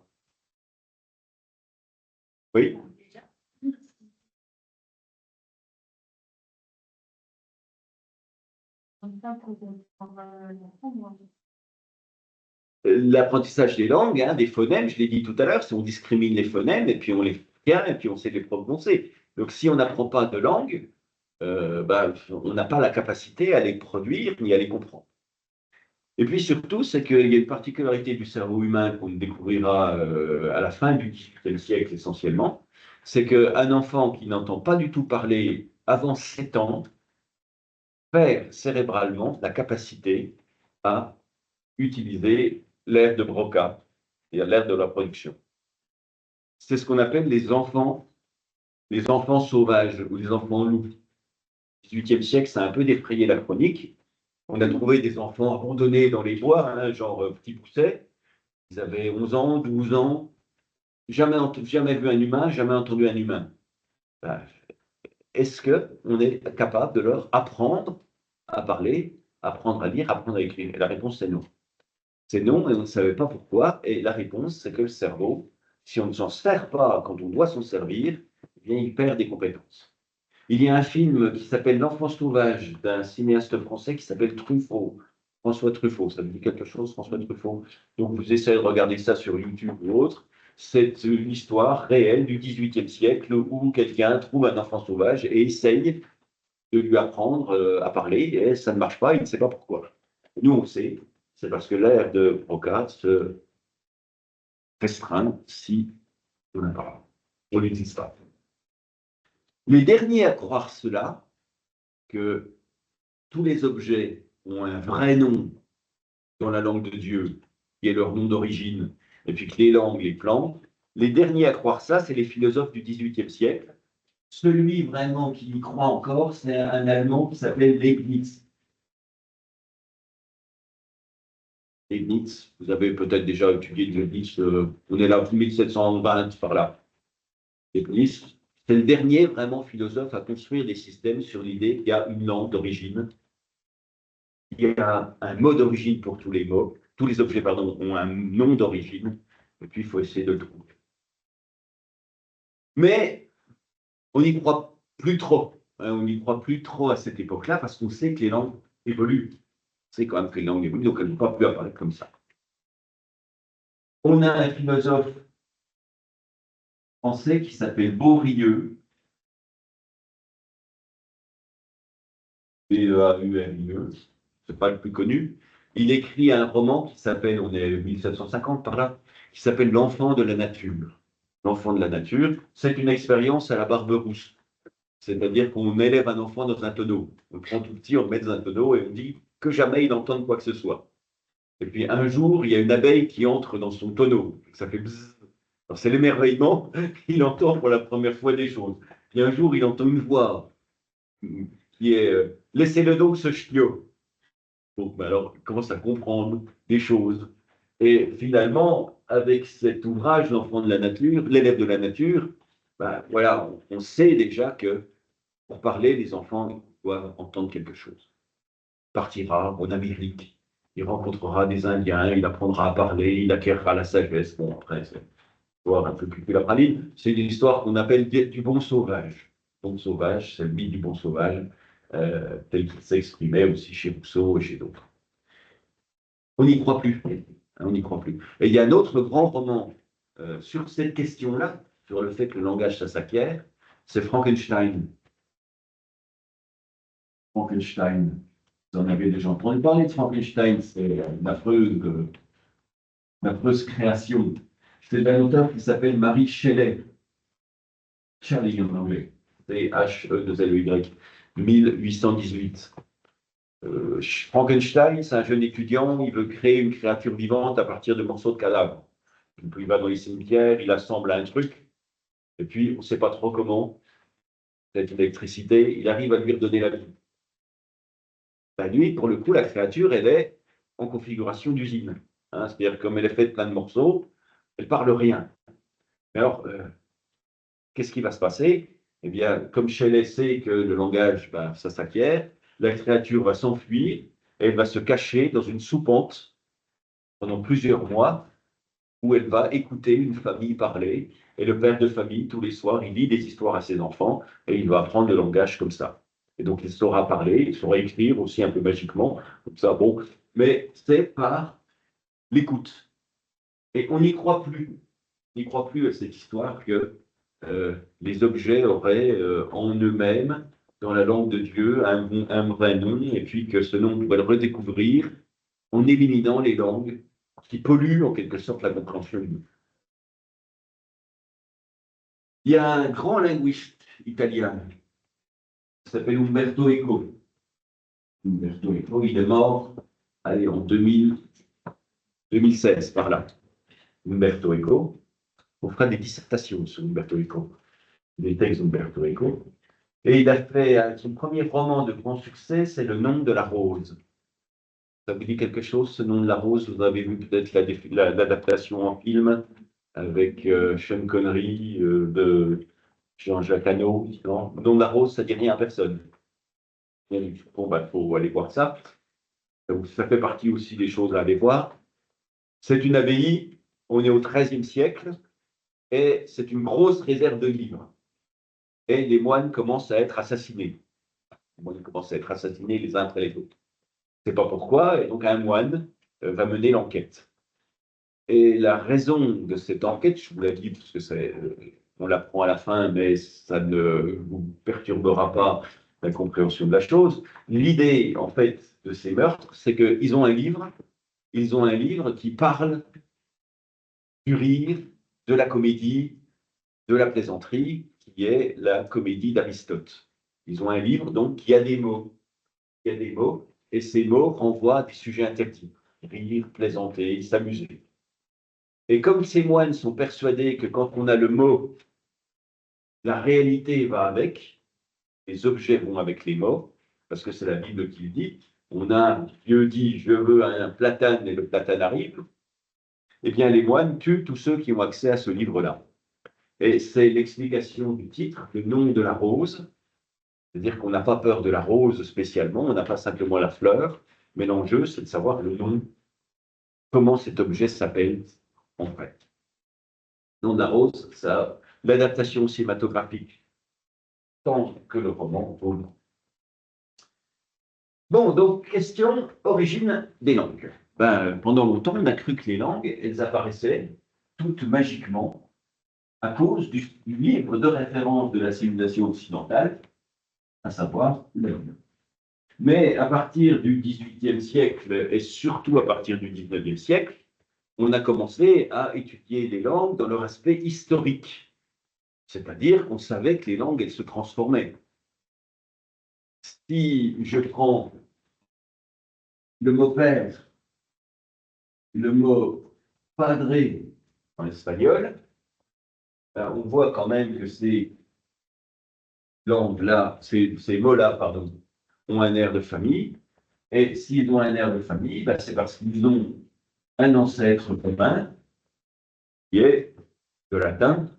Oui? L'apprentissage des langues, hein, des phonèmes, je l'ai dit tout à l'heure, si on discrimine les phonèmes et puis on les tient et puis on sait les prononcer. Donc, si on n'apprend pas de langue, on n'a pas la capacité à les produire ni à les comprendre. Et puis surtout, c'est qu'il y a une particularité du cerveau humain qu'on découvrira à la fin du XVIIIe siècle essentiellement, c'est qu'un enfant qui n'entend pas du tout parler avant 7 ans perd cérébralement la capacité à utiliser l'aire de Broca, c'est-à-dire l'aire de la production. C'est ce qu'on appelle les enfants sauvages ou les enfants loups. Au XVIIIe siècle, ça a un peu défrayé la chronique. On a trouvé des enfants abandonnés dans les bois, hein, genre petits poussets. Ils avaient 11 ans, 12 ans, jamais vu un humain, jamais entendu un humain. Ben, est-ce qu'on est capable de leur apprendre à parler, apprendre à lire, apprendre à écrire? Et la réponse, c'est non. C'est non, et on ne savait pas pourquoi. Et la réponse, c'est que le cerveau, si on ne s'en sert pas quand on doit s'en servir, eh bien, il perd des compétences. Il y a un film qui s'appelle L'Enfant sauvage d'un cinéaste français qui s'appelle Truffaut. François Truffaut, ça vous dit quelque chose, François Truffaut? Donc vous essayez de regarder ça sur YouTube ou autre. C'est une histoire réelle du XVIIIe siècle où quelqu'un trouve un enfant sauvage et essaye de lui apprendre à parler et ça ne marche pas, il ne sait pas pourquoi. Nous, on sait, c'est parce que l'air de Broca se restreint si on n'a pas, on l'utilise pas. Les derniers à croire cela, que tous les objets ont un vrai nom dans la langue de Dieu, qui est leur nom d'origine, et puis que les langues les plantent, les derniers à croire ça, c'est les philosophes du XVIIIe siècle. Celui vraiment qui y croit encore, c'est un Allemand qui s'appelle Leibniz. Leibniz, vous avez peut-être déjà étudié Leibniz, on est là 1720 par là. Leibniz, c'est le dernier vraiment philosophe à construire des systèmes sur l'idée qu'il y a une langue d'origine, il y a un mot d'origine pour tous les mots, tous les objets, pardon, ont un nom d'origine, et puis il faut essayer de le trouver. Mais on n'y croit plus trop. Hein, on n'y croit plus trop à cette époque-là parce qu'on sait que les langues évoluent. On sait quand même que les langues évoluent, donc elles ne vont pas plus apparaître comme ça. On a un philosophe français qui s'appelle Beaurieux, B-E-A-U-R-I-E, c'est pas le plus connu. Il écrit un roman qui s'appelle, on est 1750 par là, qui s'appelle L'enfant de la nature. L'enfant de la nature, c'est une expérience à la Barberousse. C'est-à-dire qu'on élève un enfant dans un tonneau. On le prend tout petit, on le met dans un tonneau et on dit que jamais il n'entende quoi que ce soit. Et puis un jour, il y a une abeille qui entre dans son tonneau. Ça fait bzzz. Alors c'est l'émerveillement, il entend pour la première fois des choses. Puis un jour, il entend une voix qui est laissez-le donc ce chiot. Donc, ben alors, il commence à comprendre des choses. Et finalement, avec cet ouvrage, L'enfant de la nature, l'élève de la nature, ben, voilà, on sait déjà que pour parler, les enfants doivent entendre quelque chose. Il partira en Amérique, il rencontrera des Indiens, il apprendra à parler, il acquérera la sagesse. Bon, après, c'est une histoire un peu plus que la praline. C'est une histoire qu'on appelle du bon sauvage. Bon sauvage, c'est le mythe du bon sauvage, tel qu'il s'exprimait aussi chez Rousseau et chez d'autres. On n'y croit plus. Hein, on n'y croit plus. Et il y a un autre grand roman sur cette question-là, sur le fait que le langage, ça s'acquiert, c'est Frankenstein. Frankenstein. Vous en avez déjà entendu parler de Frankenstein, c'est une affreuse création. C'est un auteur qui s'appelle Mary Shelley. Shelley en anglais. C'est H-E-2-L-E-Y. 1818. Frankenstein, c'est un jeune étudiant, il veut créer une créature vivante à partir de morceaux de cadavres. Il va dans les cimetières, il assemble un truc, et puis on ne sait pas trop comment, cette électricité, il arrive à lui redonner la vie. La nuit, pour le coup, la créature, elle est en configuration d'usine. Hein, c'est-à-dire, comme elle est faite plein de morceaux, elle parle rien. Mais alors, qu'est-ce qui va se passer? Eh bien, comme Shelley sait que le langage, ben, ça s'acquiert, la créature va s'enfuir et elle va se cacher dans une soupente pendant plusieurs mois où elle va écouter une famille parler. Et le père de famille, tous les soirs, il lit des histoires à ses enfants et il va apprendre le langage comme ça. Et donc, il saura parler, il saura écrire aussi un peu magiquement, comme ça, bon. Mais c'est par l'écoute. Et on n'y croit plus. On n'y croit plus à cette histoire que les objets auraient en eux-mêmes, dans la langue de Dieu, un vrai nom, et puis que ce nom, on va le redécouvrir en éliminant les langues qui polluent en quelque sorte la compréhension humaine. Il y a un grand linguiste italien qui s'appelle Umberto Eco. Umberto Eco, il est mort allez, en 2016, par là. Umberto Eco. On fera des dissertations sur Umberto Eco, des textes d'Umberto Eco. Et il a fait son premier roman de grand succès, c'est Le nom de la rose. Ça vous dit quelque chose, ce nom de la rose? Vous avez vu peut-être l'adaptation en film avec Sean Connery de Jean-Jacques Hano. Non, le nom de la rose, ça dit rien à personne. Bon, bah, faut aller voir ça. Ça fait partie aussi des choses à aller voir. C'est une abbaye, on est au XIIIe siècle, et c'est une grosse réserve de livres. Et les moines commencent à être assassinés. Les moines commencent à être assassinés les uns après les autres. Je ne sais pas pourquoi, et donc un moine va mener l'enquête. Et la raison de cette enquête, je vous l'ai dit, parce que on l'apprend à la fin, mais ça ne vous perturbera pas la compréhension de la chose. L'idée, en fait, de ces meurtres, c'est qu'ils ont un livre, qui parle du rire, de la comédie, de la plaisanterie, qui est la comédie d'Aristote. Ils ont un livre, donc, qui a des mots. Il y a des mots, et ces mots renvoient à des sujets interdits. Rire, plaisanter, s'amuser. Et comme ces moines sont persuadés que quand on a le mot, la réalité va avec, les objets vont avec les mots, parce que c'est la Bible qui le dit, Dieu dit, je veux un platane, et le platane arrive, eh bien les moines tuent tous ceux qui ont accès à ce livre-là. Et c'est l'explication du titre, le nom de la rose, c'est-à-dire qu'on n'a pas peur de la rose spécialement, on n'a pas simplement la fleur, mais l'enjeu, c'est de savoir le nom, comment cet objet s'appelle en fait. Nom de la rose, ça, l'adaptation cinématographique, tant que le roman vaut le. Bon, donc, question origine des langues. Ben, pendant longtemps, on a cru que les langues, elles apparaissaient toutes magiquement à cause du livre de référence de la civilisation occidentale, à savoir la langue. Mais à partir du XVIIIe siècle et surtout à partir du XIXe siècle, on a commencé à étudier les langues dans leur aspect historique. C'est-à-dire qu'on savait que les langues, elles se transformaient. Si je prends le mot père, le mot padre en espagnol, on voit quand même que ces langues-là, ces mots-là, pardon, ont un air de famille. Et s'ils ont un air de famille, ben c'est parce qu'ils ont un ancêtre commun qui est le latin,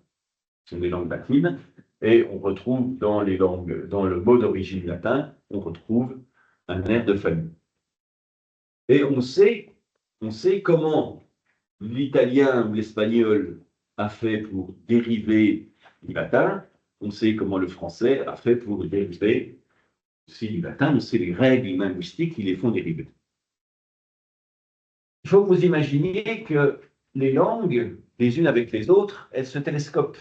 ce sont des langues latines, et on retrouve dans les langues, dans le mot d'origine latin, on retrouve un air de famille. Et on sait comment l'italien ou l'espagnol a fait pour dériver du latin, on sait comment le français a fait pour dériver aussi du latin, on sait les règles linguistiques qui les font dériver. Il faut que vous imaginiez que les langues, les unes avec les autres, elles se télescopent.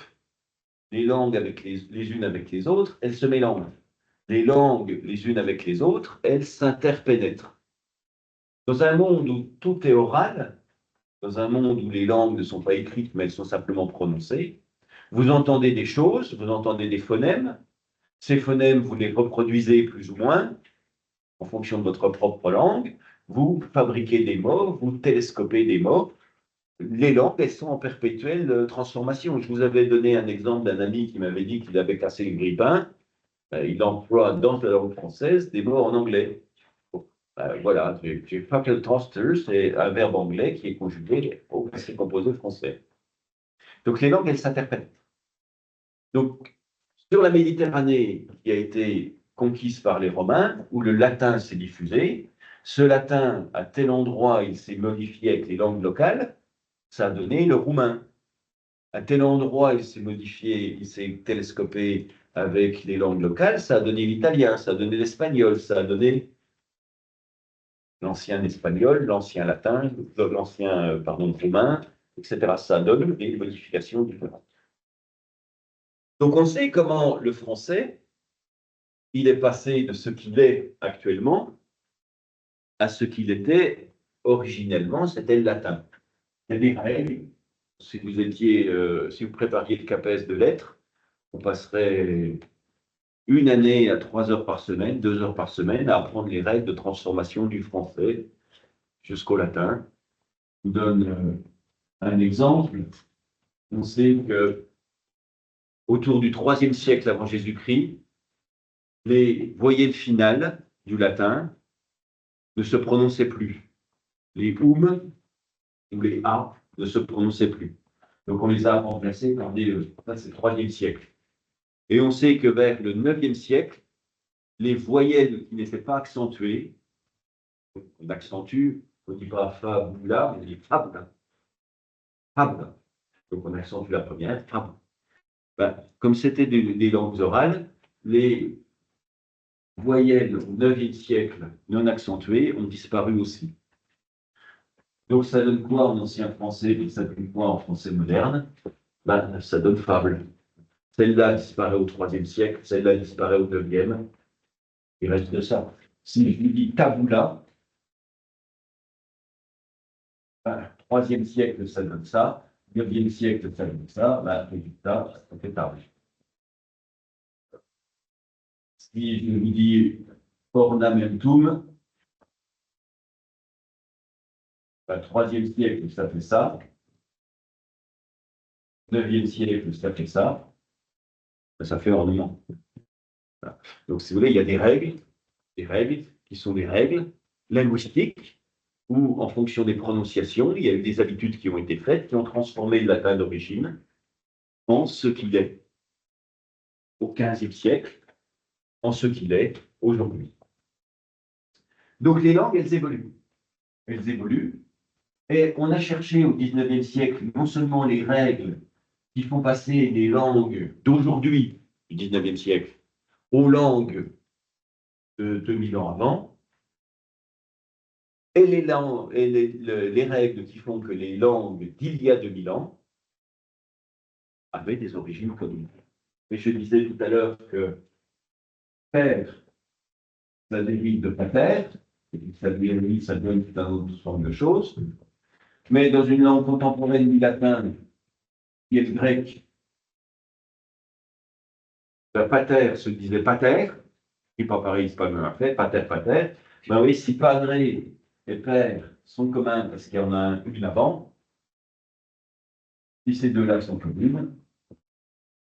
Les langues avec les unes avec les autres, elles se mélangent. Les langues, les unes avec les autres, elles s'interpénètrent. Dans un monde où tout est oral, dans un monde où les langues ne sont pas écrites, mais elles sont simplement prononcées, vous entendez des choses, vous entendez des phonèmes. Ces phonèmes, vous les reproduisez plus ou moins en fonction de votre propre langue. Vous fabriquez des mots, vous télescopez des mots. Les langues, elles sont en perpétuelle transformation. Je vous avais donné un exemple d'un ami qui m'avait dit qu'il avait cassé le grille-pain. Il emploie dans la langue française des mots en anglais. Voilà, j'ai Fackeltoster, c'est un verbe anglais qui est conjugué au passé composé français. Donc les langues, elles s'interprètent. Donc, sur la Méditerranée qui a été conquise par les Romains, où le latin s'est diffusé, ce latin, à tel endroit, il s'est modifié avec les langues locales, ça a donné le roumain. À tel endroit, il s'est modifié, il s'est télescopé avec les langues locales, ça a donné l'italien, ça a donné l'espagnol, ça a donné l'ancien espagnol, l'ancien latin, l'ancien, roumain, etc. Ça donne des modifications différentes. Donc on sait comment le français, il est passé de ce qu'il est actuellement à ce qu'il était originellement, c'était le latin. Il y a des règles. Si vous étiez, si vous prépariez le CAPES de lettres, on passerait une année à 3 heures par semaine, 2 heures par semaine, à apprendre les règles de transformation du français jusqu'au latin. Je vous donne un exemple. On sait que autour du IIIe siècle avant Jésus-Christ, les voyelles finales du latin ne se prononçaient plus. Les ou les a ne se prononçaient plus. Donc on les a remplacés par des ça c'est le IIIe siècle. Et on sait que vers le IXe siècle, les voyelles qui n'étaient pas accentuées, on accentue, on ne dit pas fabula, on dit fabula. Fabula. Donc on accentue la première, fabula. Ben, comme c'était des langues orales, les voyelles au IXe siècle non accentuées ont disparu aussi. Donc ça donne quoi en ancien français et ça donne quoi en français moderne? Ben, ça donne fable. Celle-là disparaît au IIIe siècle, celle-là disparaît au IXe. Il reste de ça. Si je vous dis tabula, ben, IIIe siècle, ça donne ça. IXe siècle, ça donne ça. Ben, résultat, ça fait table. Si je vous dis ornamentum, ben, IIIe siècle, ça fait ça. IXe siècle, ça fait ça. Ben, ça fait ornement. Voilà. Donc, si vous voulez, il y a des règles qui sont des règles linguistiques où, en fonction des prononciations, il y a eu des habitudes qui ont été faites, qui ont transformé le latin d'origine en ce qu'il est au XVe siècle, en ce qu'il est aujourd'hui. Donc les langues, elles évoluent. Elles évoluent. Et on a cherché au XIXe siècle non seulement les règles qui font passer les langues d'aujourd'hui, du XIXe siècle, aux langues de 2000 ans avant, et les règles qui font que les langues d'il y a 2000 ans avaient des origines communes. Mais je disais tout à l'heure que père, ça dérive de pater, et ça dérive, ça donne toute une autre forme de choses. Mais dans une langue contemporaine du latin, qui est le grec, pater se disait pater, qui n'est pas pareil, c'est pas le même affaire, pater, pater. Ben oui, si padre et père sont communs parce qu'il y en a une avant, si ces deux-là sont communes,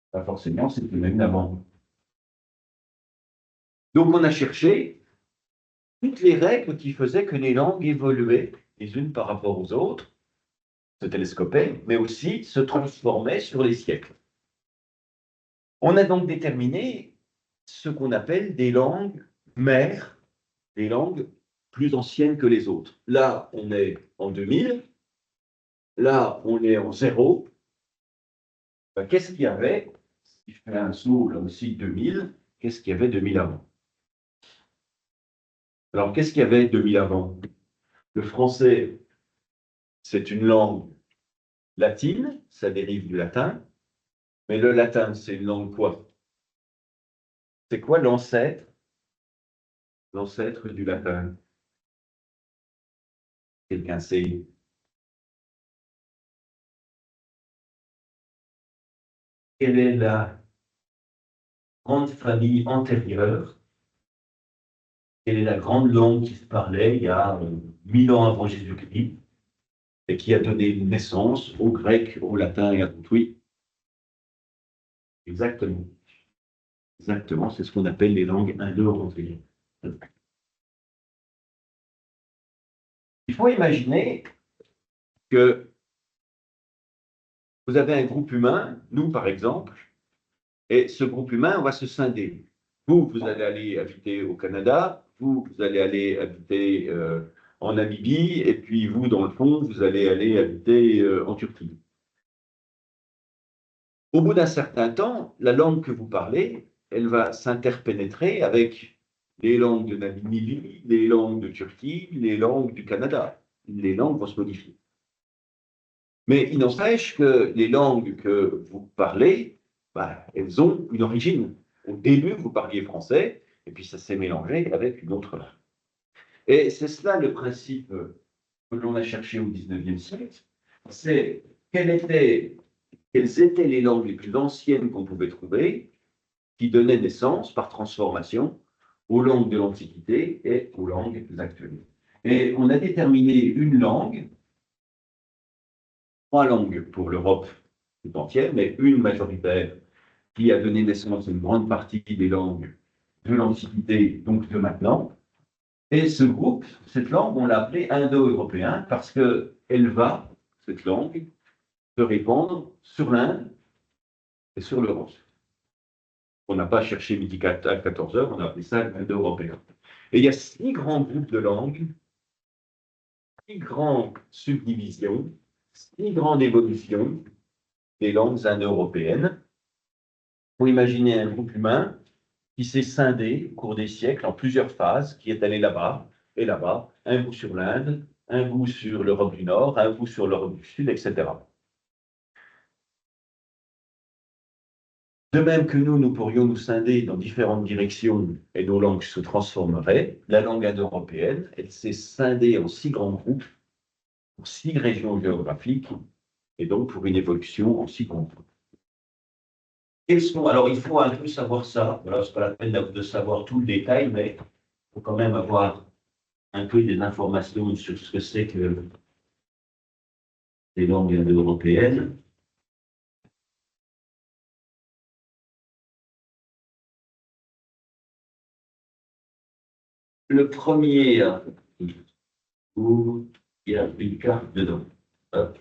pas forcément, c'est une même avant. Donc on a cherché toutes les règles qui faisaient que les langues évoluaient les unes par rapport aux autres, se télescopaient, mais aussi se transformaient sur les siècles. On a donc déterminé ce qu'on appelle des langues mères, des langues plus anciennes que les autres. Là, on est en 2000, là, on est en 0. Ben, qu'est-ce qu'il y avait, si je fais un saut là aussi 2000, qu'est-ce qu'il y avait 2000 avant? Alors, qu'est-ce qu'il y avait 2000 avant? Le français, c'est une langue latine, ça dérive du latin, mais le latin, c'est une langue quoi? C'est quoi l'ancêtre du latin? Quelqu'un sait? Quelle est la grande famille antérieure? Quelle est la grande langue qui se parlait il y a 1000 ans avant Jésus-Christ et qui a donné naissance au grec, au latin et à tout? Oui, exactement. Exactement, c'est ce qu'on appelle les langues indo-européennes. Il faut imaginer que vous avez un groupe humain, nous par exemple, et ce groupe humain, on va se scinder. Vous, vous allez aller habiter au Canada, vous allez aller habiter en Namibie, et puis vous, dans le fond, vous allez aller habiter en Turquie. Au bout d'un certain temps, la langue que vous parlez, elle va s'interpénétrer avec les langues de Namibie, les langues de Turquie, les langues du Canada. Les langues vont se modifier. Mais il n'empêche que les langues que vous parlez, bah, elles ont une origine. Au début, vous parliez français, et puis ça s'est mélangé avec une autre langue. Et c'est cela le principe que l'on a cherché au XIXe siècle, c'est quelles étaient les langues les plus anciennes qu'on pouvait trouver, qui donnaient naissance, par transformation, aux langues de l'Antiquité et aux langues actuelles. Et on a déterminé une langue, trois langues pour l'Europe tout entière, mais une majoritaire qui a donné naissance à une grande partie des langues de l'Antiquité, donc de maintenant. Et ce groupe, cette langue, on l'a appelée indo-européen parce qu'elle va, cette langue, se répandre sur l'Inde et sur l'Europe. On n'a pas cherché midi à 14 heures, on a appelé ça indo-européen. Et il y a 6 grands groupes de langues, 6 grandes subdivisions, 6 grandes évolutions des langues indo-européennes. Pour imaginer un groupe humain qui s'est scindé au cours des siècles en plusieurs phases, qui est allé là-bas et là-bas, un bout sur l'Inde, un bout sur l'Europe du Nord, un bout sur l'Europe du Sud, etc. De même que nous pourrions nous scinder dans différentes directions et nos langues se transformeraient, la langue indo-européenne, elle s'est scindée en 6 grands groupes, pour 6 régions géographiques, et donc pour une évolution en 6 grands groupes. Alors, il faut un peu savoir ça. Voilà, ce n'est pas la peine de savoir tout le détail, mais il faut quand même avoir un peu des informations sur ce que c'est que les langues indo-européennes. Le premier, où il y a une carte dedans. Hop.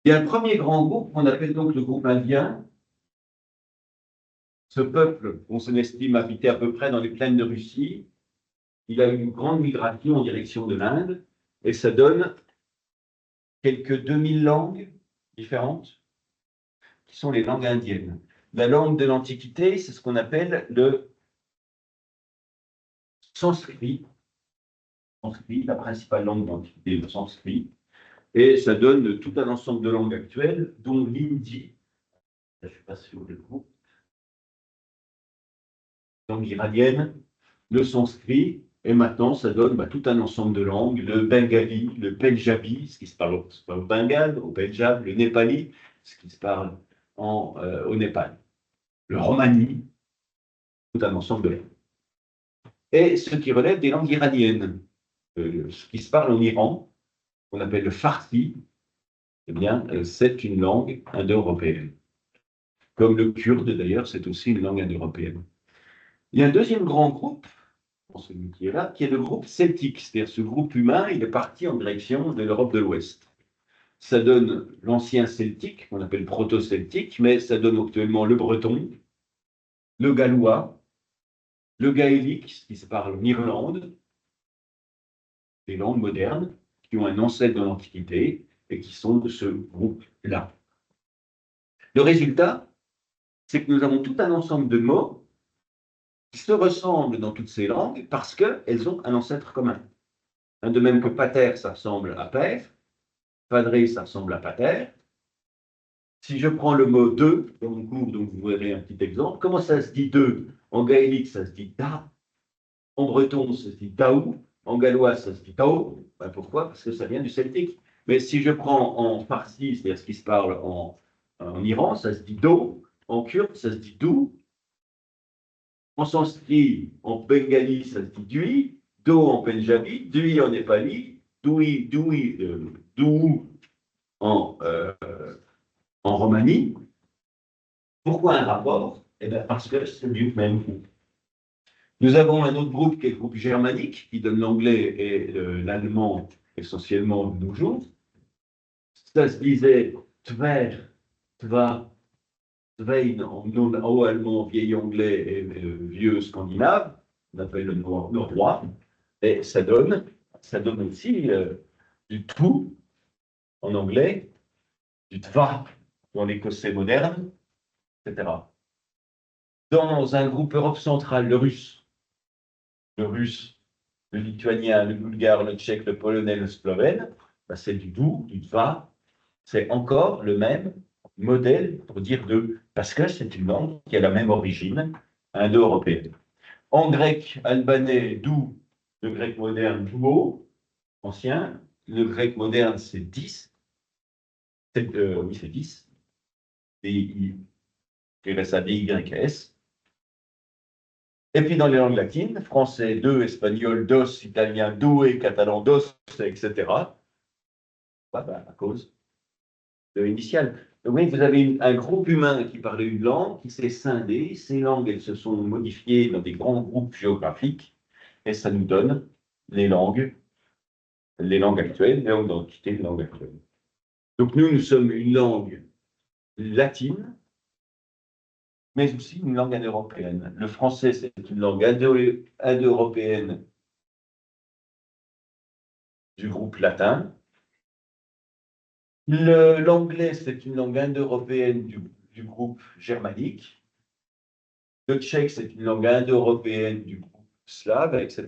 Il y a un premier grand groupe qu'on appelle donc le groupe indien. Ce peuple, on s'en estime habiter à peu près dans les plaines de Russie. Il a eu une grande migration en direction de l'Inde et ça donne quelques 2000 langues différentes qui sont les langues indiennes. La langue de l'Antiquité, c'est ce qu'on appelle le sanskrit. La principale langue de l'Antiquité, le sanskrit. Et ça donne tout un ensemble de langues actuelles, dont l'hindi. Je ne suis pas sûr de vous. Langue iranienne, le sanskrit, et maintenant ça donne tout un ensemble de langues, le bengali, le pendjabi, ce qui se parle au Bengale, au Pendjab, le népali, ce qui se parle au Népal, le romani, tout un ensemble de langues. Et ce qui relève des langues iraniennes, ce qui se parle en Iran, qu'on appelle le farsi, eh bien, c'est une langue indo-européenne. Comme le kurde, d'ailleurs, c'est aussi une langue indo-européenne. Il y a un deuxième grand groupe, celui qui est là, qui est le groupe celtique. C'est-à-dire ce groupe humain, il est parti en direction de l'Europe de l'Ouest. Ça donne l'ancien celtique, qu'on appelle proto-celtique, mais ça donne actuellement le breton, le gallois, le gaélique, ce qui se parle en Irlande, des langues modernes, qui ont un ancêtre dans l'Antiquité et qui sont de ce groupe-là. Le résultat, c'est que nous avons tout un ensemble de mots qui se ressemblent dans toutes ces langues parce qu'elles ont un ancêtre commun. De même que pater, ça ressemble à père, padré, ça ressemble à pater. Si je prends le mot deux dans mon cours, donc vous verrez un petit exemple, comment ça se dit deux? En gaélique, ça se dit da. En breton, ça se dit daou. En gallois, ça se dit tao. Pourquoi? Parce que ça vient du celtique. Mais si je prends en farsi, c'est-à-dire ce qui se parle en Iran, ça se dit do. en kurde, ça se dit dou. En sanskrit, en bengali, ça se dit dui. Do en punjabi, dui en népali, dou en, en Roumanie. Pourquoi un rapport? Eh bien, parce que c'est du même groupe. Nous avons un autre groupe qui est le groupe germanique, qui donne l'anglais et l'allemand essentiellement de nos jours. Ça se disait tver, tva, Svein en haut allemand, vieil anglais et vieux scandinave, on appelle le norrois, et ça donne aussi du tout en anglais, du tva dans l'écossais moderne, etc. Dans un groupe Europe centrale, le russe, le lituanien, le bulgare, le tchèque, le polonais, le slovène, ben c'est du dou, du tva, c'est encore le même modèle pour dire deux, parce que c'est une langue qui a la même origine indo-européenne. En grec albanais, dou, le grec moderne, douo, ancien, le grec moderne, c'est 10, oui, c'est 10, D-I-S. Et puis dans les langues latines, français, deux, espagnol, dos, italien, doué, catalan, dos, etc. Bah, à cause de l'initiale. Donc, oui, vous avez un groupe humain qui parlait une langue, qui s'est scindé. Ces langues, elles se sont modifiées dans des grands groupes géographiques, et ça nous donne les langues actuelles, les langues d'identité, les langues actuelles. Donc nous sommes une langue latine, mais aussi une langue indo-européenne. Le français, c'est une langue indo-européenne du groupe latin. L'anglais, c'est une langue indo-européenne du groupe germanique. Le tchèque, c'est une langue indo-européenne du groupe slave, etc.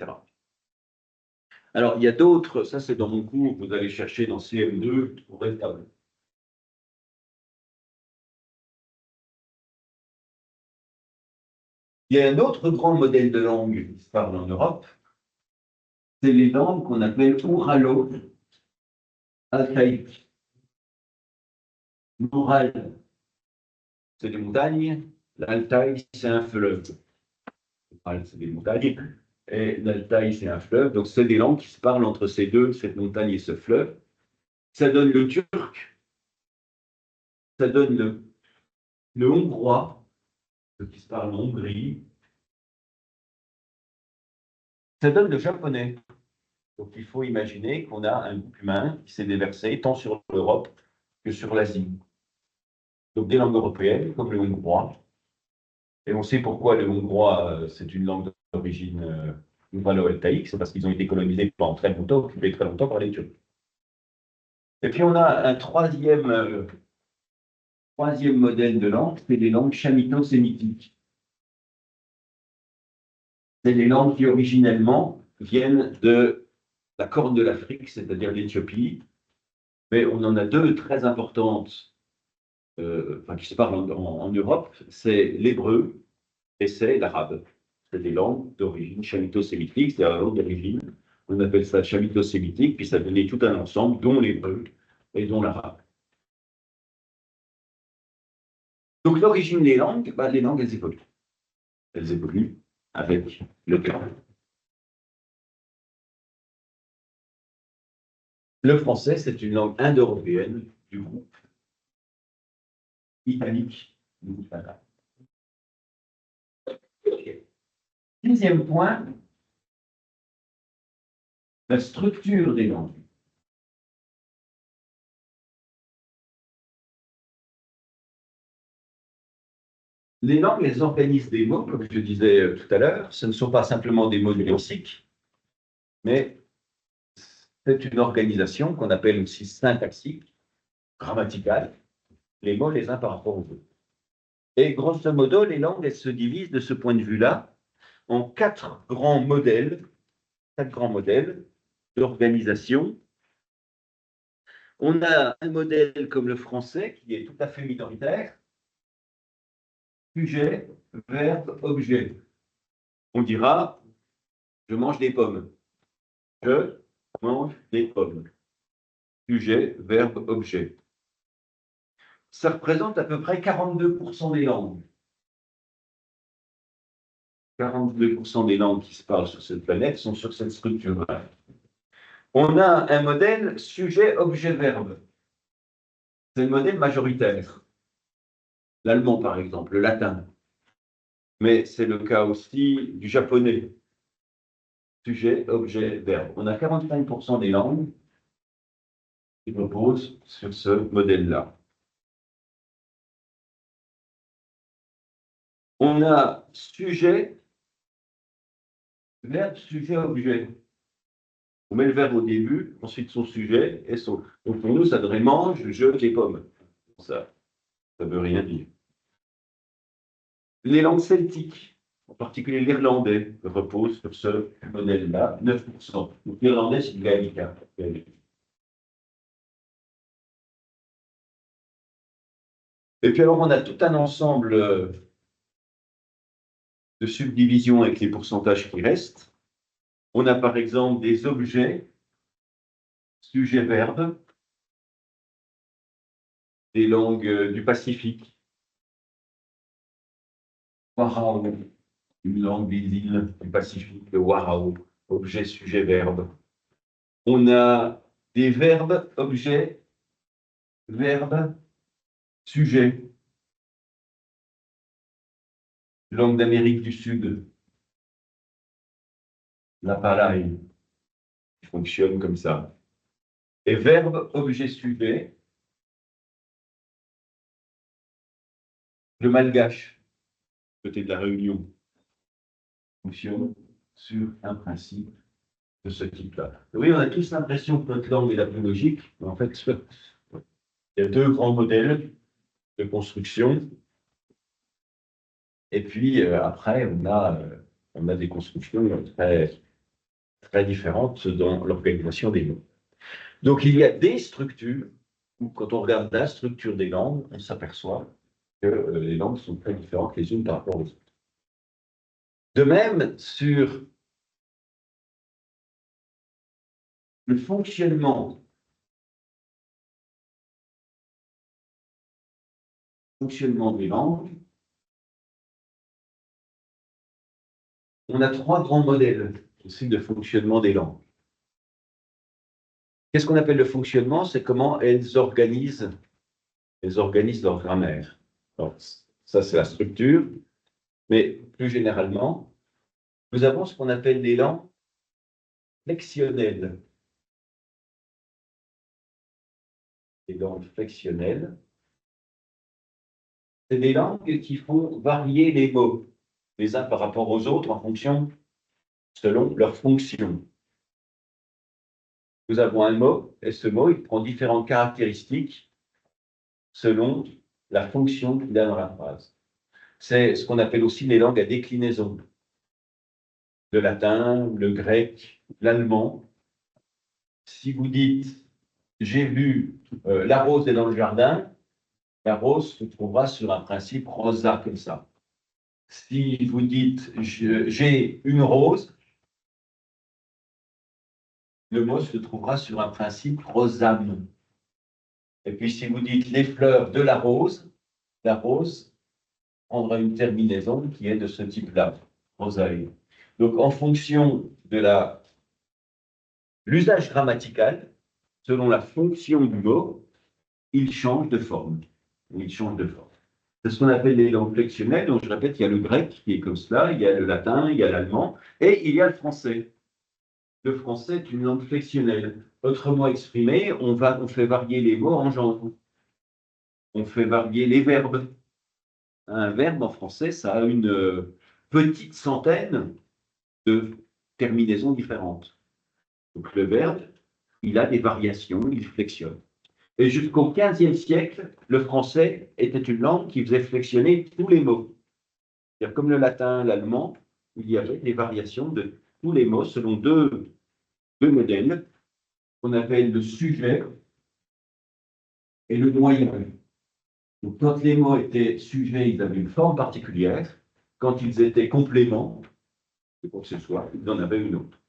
Alors, il y a d'autres, ça c'est dans mon cours, vous allez chercher dans CM2 pour être tableau. Il y a un autre grand modèle de langue qui se parle en Europe, c'est les langues qu'on appelle ouralo-altaïques. L'Oural, c'est des montagnes, l'Altaï, c'est un fleuve. L'Oural, c'est des montagnes, et l'Altaï, c'est un fleuve. Donc, c'est des langues qui se parlent entre ces deux, cette montagne et ce fleuve. Ça donne le turc, ça donne le hongrois, ce qui se parle en Hongrie. Ça donne le japonais. Donc, il faut imaginer qu'on a un groupe humain qui s'est déversé tant sur l'Europe que sur l'Asie. Donc, des langues européennes, comme le hongrois. Et on sait pourquoi le hongrois, c'est une langue d'origine ouralo-altaïque, c'est parce qu'ils ont été colonisés pendant très longtemps, occupés très longtemps par les Turcs. Et puis, on a un troisième modèle de langue, c'est les langues chamito-sémitiques. C'est les langues qui, originellement, viennent de la Corne de l'Afrique, c'est-à-dire l'Éthiopie, mais on en a deux très importantes, qui se parlent en Europe, c'est l'hébreu et c'est l'arabe. C'est des langues d'origine chamito-sémitique, c'est la langue d'origine, on appelle ça chamito-sémitique, puis ça donnait tout un ensemble, dont l'hébreu et dont l'arabe. Donc l'origine des langues, les langues, elles évoluent. Elles évoluent avec le temps. Le français, c'est une langue indo-européenne du groupe italique, du groupe latin. Dixième point, la structure des langues. Les langues, elles organisent des mots, comme je disais tout à l'heure. Ce ne sont pas simplement des mots lexiques, mais c'est une organisation qu'on appelle aussi syntaxique, grammaticale, les mots les uns par rapport aux autres. Et grosso modo, les langues, elles se divisent de ce point de vue-là en quatre grands modèles d'organisation. On a un modèle comme le français, qui est tout à fait minoritaire. Sujet, verbe, objet. On dira, je mange des pommes. Je mange des pommes. Sujet, verbe, objet. ça représente à peu près 42% des langues. 42% des langues qui se parlent sur cette planète sont sur cette structure-là. On a un modèle sujet-objet-verbe. C'est le modèle majoritaire. L'allemand, par exemple, le latin. Mais c'est le cas aussi du japonais. Sujet, objet, verbe. On a 45% des langues qui reposent sur ce modèle-là. On a sujet, verbe, sujet, objet. On met le verbe au début, ensuite son sujet et son. Donc pour nous, ça devrait mange, je, les pommes. Ça ne veut rien dire. Les langues celtiques, en particulier l'irlandais, reposent sur ce modèle-là, 9%. Donc l'irlandais, c'est du gallica. Et puis alors, on a tout un ensemble de subdivisions avec les pourcentages qui restent. On a par exemple des objets, sujet-verbe, des langues du Pacifique. Warao, une langue des îles du Pacifique, le Warao, objet, sujet, verbe. On a des verbes, objets, verbe, sujet. Langue d'Amérique du Sud, la palaï, fonctionne comme ça. Et verbe, objet, sujet, le malgache, côté de la Réunion, fonctionne sur un principe de ce type-là. Oui, on a tous l'impression que notre langue est la plus logique, mais en fait, il y a deux grands modèles de construction. Et puis après, on a des constructions très différentes dans l'organisation des mots. Donc il y a des structures où, quand on regarde la structure des langues, on s'aperçoit que les langues sont très différentes les unes par rapport aux autres. De même, sur le fonctionnement des langues, on a trois grands modèles aussi de fonctionnement des langues. Qu'est-ce qu'on appelle le fonctionnement? C'est comment elles organisent leur grammaire. Alors, ça, c'est la structure, mais plus généralement, nous avons ce qu'on appelle des langues flexionnelles. Les langues flexionnelles, c'est des langues qui font varier les mots, les uns par rapport aux autres, en fonction, selon leur fonction. Nous avons un mot, et ce mot, il prend différentes caractéristiques selon la fonction qu'il a dans la phrase. C'est ce qu'on appelle aussi les langues à déclinaison. Le latin, le grec, l'allemand. Si vous dites « j'ai vu la rose est dans le jardin », la rose se trouvera sur un principe rosa comme ça. Si vous dites « j'ai une rose », le mot se trouvera sur un principe rosam. Et puis si vous dites « les fleurs de la rose », prendra une terminaison qui est de ce type-là, rosae. Donc en fonction de l'usage grammatical, selon la fonction du mot, il change de forme. C'est ce qu'on appelle les langues flexionnelles. Donc, je répète, il y a le grec qui est comme cela, il y a le latin, il y a l'allemand, et il y a le français. Le français est une langue flexionnelle. Autrement exprimé, on fait varier les mots en genre. On fait varier les verbes. Un verbe en français, ça a une petite centaine de terminaisons différentes. Donc, le verbe, il a des variations, il flexionne. Et jusqu'au XVe siècle, le français était une langue qui faisait flexionner tous les mots. C'est-à-dire comme le latin, l'allemand, il y avait des variations de tous les mots selon deux modèles qu'on appelle le sujet et le moyen. Donc, quand les mots étaient sujets, ils avaient une forme particulière. Quand ils étaient compléments, quoi que ce soit, ils en avaient une autre.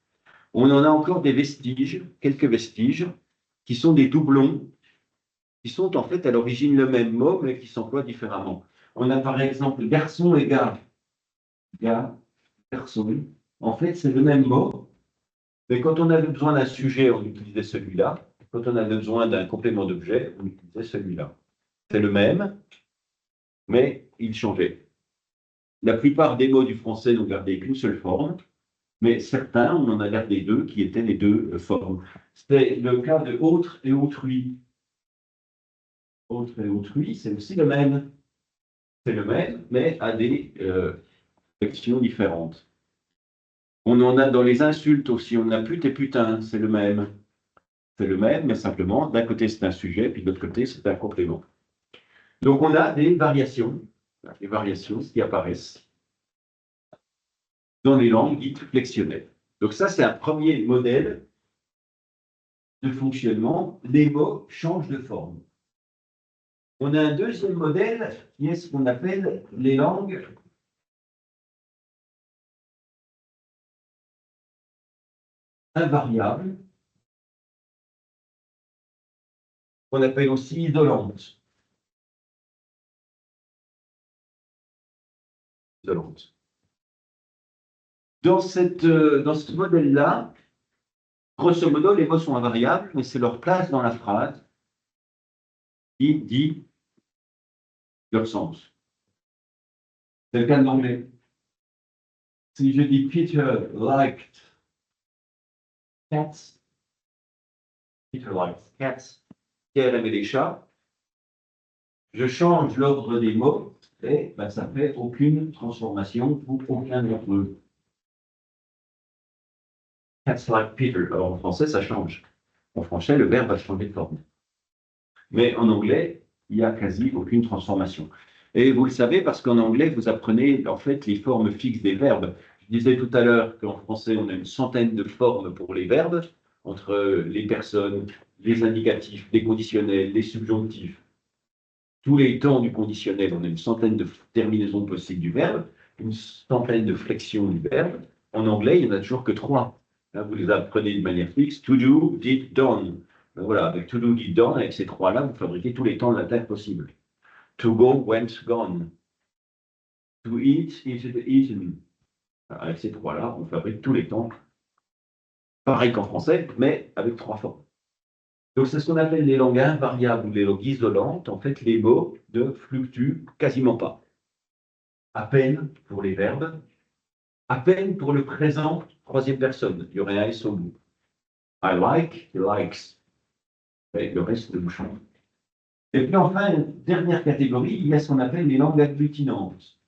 On en a encore des vestiges, quelques vestiges, qui sont des doublons qui sont en fait à l'origine le même mot, mais qui s'emploient différemment. On a par exemple garçon et gars. Gars, garçon. En fait, c'est le même mot, mais quand on avait besoin d'un sujet, on utilisait celui-là. Quand on avait besoin d'un complément d'objet, on utilisait celui-là. C'est le même, mais il changeait. La plupart des mots du français n'ont gardé qu'une seule forme, mais certains, on en a gardé deux qui étaient les deux formes. C'était le cas de autre et autrui. Autre et autrui, c'est aussi le même. C'est le même, mais à des actions différentes. On en a dans les insultes aussi. On a pute et putain, c'est le même. C'est le même, mais simplement, d'un côté c'est un sujet, puis de l'autre côté c'est un complément. Donc on a des variations qui apparaissent dans les langues dites flexionnelles. Donc ça, c'est un premier modèle de fonctionnement. Les mots changent de forme. On a un deuxième modèle qui est ce qu'on appelle les langues invariables, qu'on appelle aussi isolantes. Isolantes. Dans ce modèle-là, grosso modo, les mots sont invariables, mais c'est leur place dans la phrase qui dit leur sens. C'est le cas de l'anglais. Si je dis Peter liked cats, Peter liked cats, Pierre aimait les chats, je change l'ordre des mots et ben, ça ne fait aucune transformation pour aucun d'entre eux. Cats like Peter. Alors en français, ça change. En français, le verbe va changer de forme. Mais en anglais, il n'y a quasi aucune transformation. Et vous le savez parce qu'en anglais, vous apprenez en fait les formes fixes des verbes. Je disais tout à l'heure qu'en français, on a une centaine de formes pour les verbes, entre les personnes, les indicatifs, les conditionnels, les subjonctifs. Tous les temps du conditionnel, on a une centaine de terminaisons possibles du verbe, une centaine de flexions du verbe. En anglais, il n'y en a toujours que 3. Là, vous les apprenez de manière fixe. To do, did, done. Ben voilà, avec to do, did, done, avec ces 3-là, vous fabriquez tous les temps de la Terre possibles. To go, went, gone. To eat, eaten, eaten. Avec ces 3-là, on fabrique tous les temps. Pareil qu'en français, mais avec 3 formes. Donc, c'est ce qu'on appelle les langues invariables ou les langues isolantes. En fait, les mots ne fluctuent quasiment pas. À peine pour les verbes, à peine pour le présent troisième personne. Il y aurait un S au bout. I like, he likes. Et le reste ne bouge pas. Et puis enfin, une dernière catégorie, il y a ce qu'on appelle les langues agglutinantes.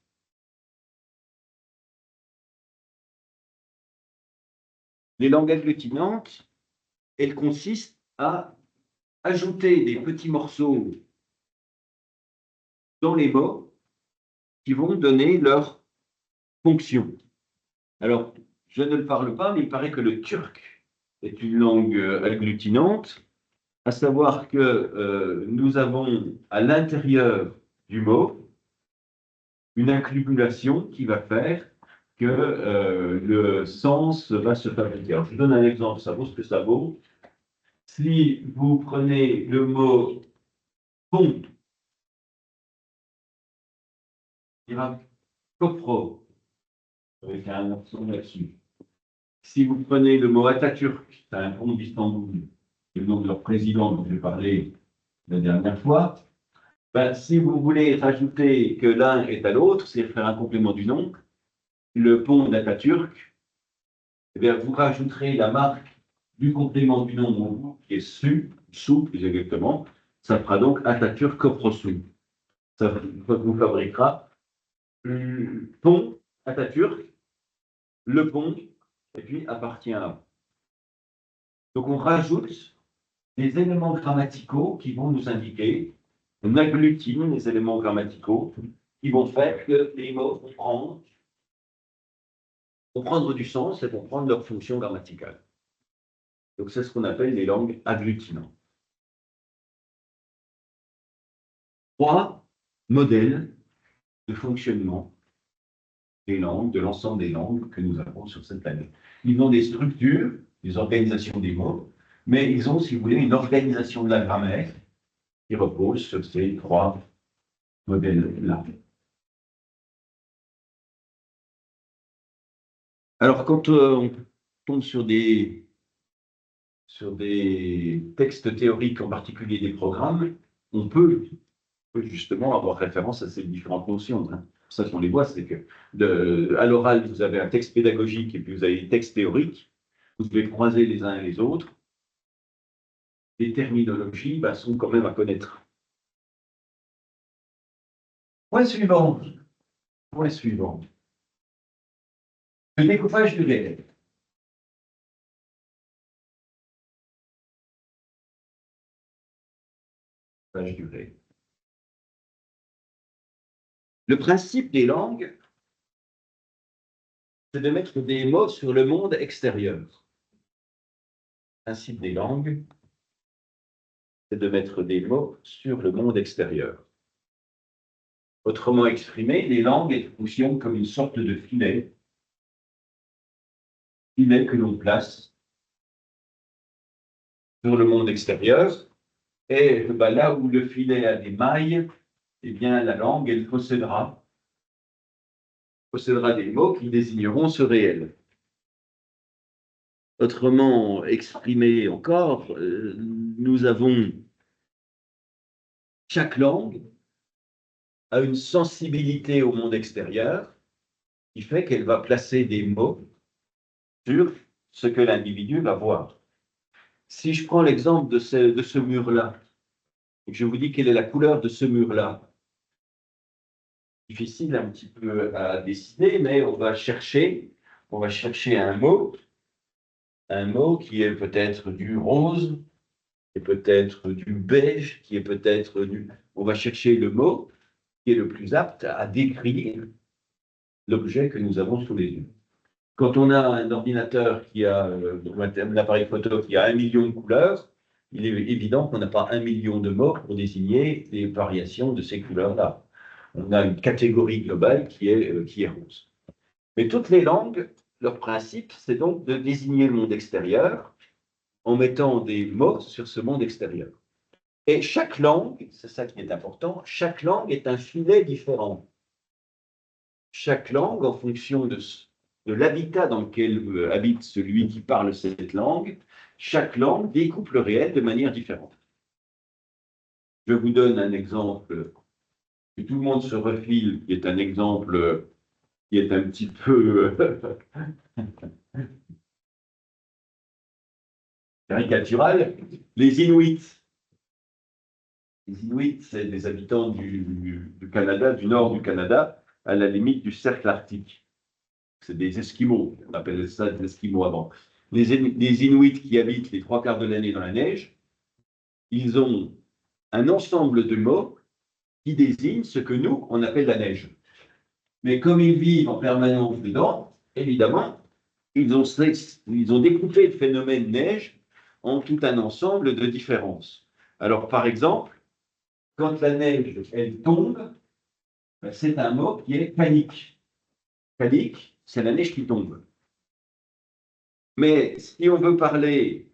Les langues agglutinantes, elles consistent à ajouter des petits morceaux dans les mots qui vont donner leur fonction. Alors, je ne le parle pas, mais il paraît que le turc est une langue agglutinante, à savoir que nous avons à l'intérieur du mot une accumulation qui va faire que le sens va se fabriquer. Alors, je vous donne un exemple, ça vaut ce que ça vaut. Si vous prenez le mot pont, il y aura copro, avec un accent là-dessus. Si vous prenez le mot Atatürk, c'est un pont d'Istanbul, le nom de leur président dont j'ai parlé la dernière fois, ben, si vous voulez rajouter que l'un est à l'autre, c'est faire un complément du nom, le pont d'Atatürk, eh bien, vous rajouterez la marque du complément du nom qui est sous plus exactement, ça fera donc Atatürk Coprosu. Ça vous fabriquera pont Atatürk, le pont, et puis appartient à. Donc on rajoute des éléments grammaticaux qui vont nous indiquer, on agglutine les éléments grammaticaux qui vont faire que les mots vont prendre du sens et vont prendre leur fonction grammaticale. Donc c'est ce qu'on appelle les langues agglutinantes. 3 modèles de fonctionnement des langues, de l'ensemble des langues que nous avons sur cette planète. Ils ont des structures, des organisations des mots, mais ils ont, si vous voulez, une organisation de la grammaire qui repose sur ces trois modèles-là. Alors, quand on tombe sur des textes théoriques, en particulier des programmes, on peut justement avoir référence à ces différentes notions. Hein. Ça qu'on les voit, c'est que à l'oral, vous avez un texte pédagogique et puis vous avez des textes théoriques. Vous devez croiser les uns et les autres. Les terminologies sont quand même à connaître. Point suivant. Point suivant. Le découpage du réel. Découpage du réel. Le principe des langues, c'est de mettre des mots sur le monde extérieur. Le principe des langues, c'est de mettre des mots sur le monde extérieur. Autrement exprimé, les langues fonctionnent comme une sorte de filet que l'on place sur le monde extérieur. Et là où le filet a des mailles, eh bien, la langue, elle possédera des mots qui désigneront ce réel. Autrement exprimé encore, nous avons chaque langue a une sensibilité au monde extérieur qui fait qu'elle va placer des mots sur ce que l'individu va voir. Si je prends l'exemple de ce mur-là, et que je vous dis quelle est la couleur de ce mur-là, difficile un petit peu à décider, mais on va chercher un mot qui est peut-être du rose, qui est peut-être du beige, qui est peut-être du... On va chercher le mot qui est le plus apte à décrire l'objet que nous avons sous les yeux. Quand on a un ordinateur qui a un appareil photo qui a 1 million de couleurs, il est évident qu'on n'a pas 1 million de mots pour désigner les variations de ces couleurs-là. On a une catégorie globale qui est rose. Mais toutes les langues, leur principe, c'est donc de désigner le monde extérieur en mettant des mots sur ce monde extérieur. Et chaque langue, c'est ça qui est important, chaque langue est un filet différent. Chaque langue, en fonction de l'habitat dans lequel habite celui qui parle cette langue, chaque langue découpe le réel de manière différente. Je vous donne un exemple que tout le monde se refile, qui est un exemple qui est un petit peu caricatural. Les Inuits. Les Inuits, c'est des habitants du Canada, du nord du Canada, à la limite du cercle arctique. C'est des Esquimaux, on appelait ça des Esquimaux avant. Les Inuits qui habitent les 3/4 de l'année dans la neige, ils ont un ensemble de mots qui désignent ce que nous, on appelle la neige. Mais comme ils vivent en permanence dedans, évidemment, ils ont découpé le phénomène neige en tout un ensemble de différences. Alors, par exemple, quand la neige, elle tombe, c'est un mot qui est panique. Panique, c'est la neige qui tombe. Mais si on veut parler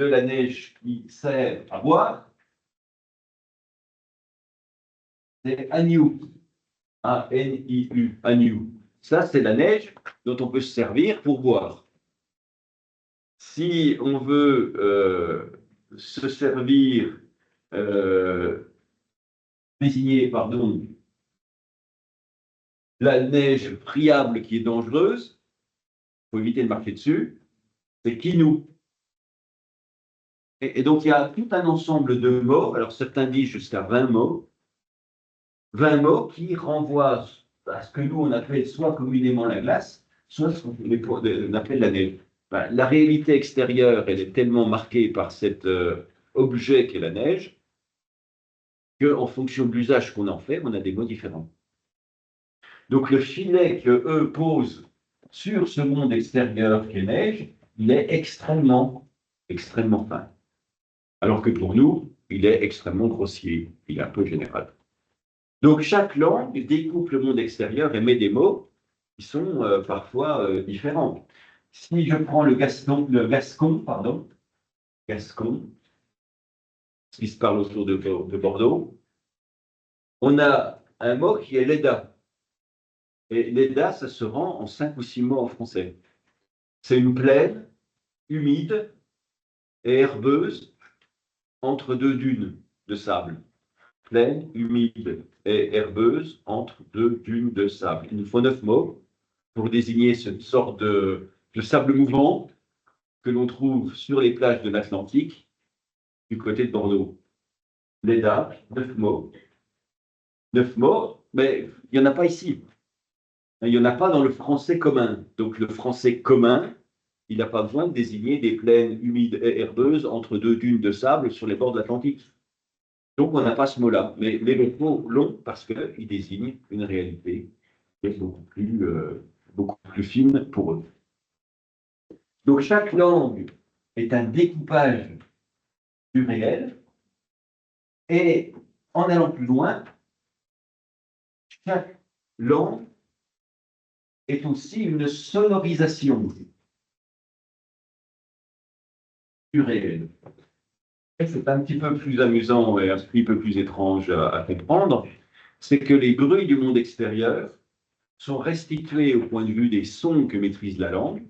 de la neige qui sert à boire, c'est agnew. A-N-I-U, agnew. Ça, c'est la neige dont on peut se servir pour boire. Si on veut se servir, désigner, pardon, la neige friable qui est dangereuse, il faut éviter de marcher dessus, c'est kinou. Et donc, il y a tout un ensemble de mots, alors certains disent jusqu'à 20 mots, 20 mots qui renvoient à ce que nous, on appelle soit communément la glace, soit ce qu'on appelle la neige. La réalité extérieure, elle est tellement marquée par cet objet qu'est la neige, qu'en fonction de l'usage qu'on en fait, on a des mots différents. Donc le filet qu'eux posent sur ce monde extérieur qu'est neige, il est extrêmement fin. Alors que pour nous, il est extrêmement grossier, il est un peu général. Donc chaque langue découpe le monde extérieur et met des mots qui sont parfois différents. Si je prends le gascon, ce qui se parle autour de Bordeaux, on a un mot qui est l'EDA. Et l'EDA, ça se rend en 5 ou 6 mots en français. C'est une plaine humide et herbeuse entre deux dunes de sable. Plaine, humide et herbeuse entre deux dunes de sable. Il nous faut 9 mots pour désigner cette sorte de sable mouvant que l'on trouve sur les plages de l'Atlantique du côté de Bordeaux. L'EDA, 9 mots. 9 mots, mais il n'y en a pas ici. Il n'y en a pas dans le français commun. Donc le français commun, il n'a pas besoin de désigner des plaines humides et herbeuses entre deux dunes de sable sur les bords de l'Atlantique. Donc on n'a pas ce mot-là. Mais les mots l'ont parce qu'il désigne une réalité qui est beaucoup plus fine pour eux. Donc chaque langue est un découpage du réel. Et en allant plus loin, chaque langue est aussi une sonorisation du réel. C'est un petit peu plus amusant et un petit peu plus étrange à comprendre, c'est que les bruits du monde extérieur sont restitués au point de vue des sons que maîtrise la langue,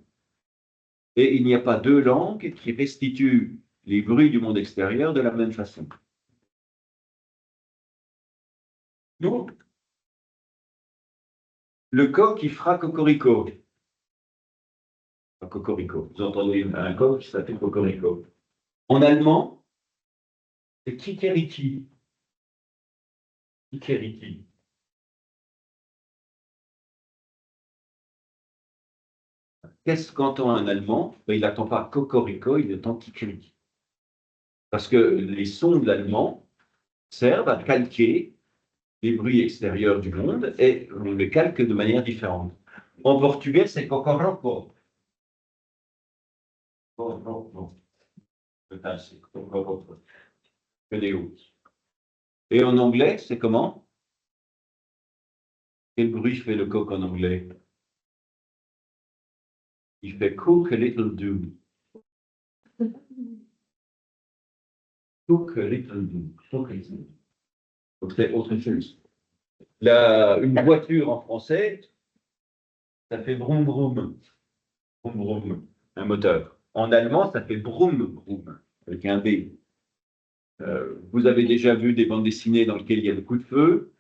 et il n'y a pas deux langues qui restituent les bruits du monde extérieur de la même façon. Donc, le coq qui fera cocorico. Cocorico. Vous entendez un coq qui s'appelle cocorico. En allemand, c'est kikeriki. Kikeriki. Qu'est-ce qu'entend un Allemand? Il n'attend pas cocorico, il entend kikeriki. Parce que les sons de l'allemand servent à calquer les bruits extérieurs du monde et on les calque de manière différente. En portugais, c'est cocoroco. C'est cocoroco. Et en anglais, c'est comment? Quel bruit fait le coq en anglais? Il fait cook a little do. Cook a little do. Cook a little do. Donc c'est autre chose. Une voiture en français, ça fait vroom vroom. Vroom vroom. Un moteur. En allemand, ça fait broum broum, avec un B. Vous avez déjà vu des bandes dessinées dans lesquelles il y a le coup de feu.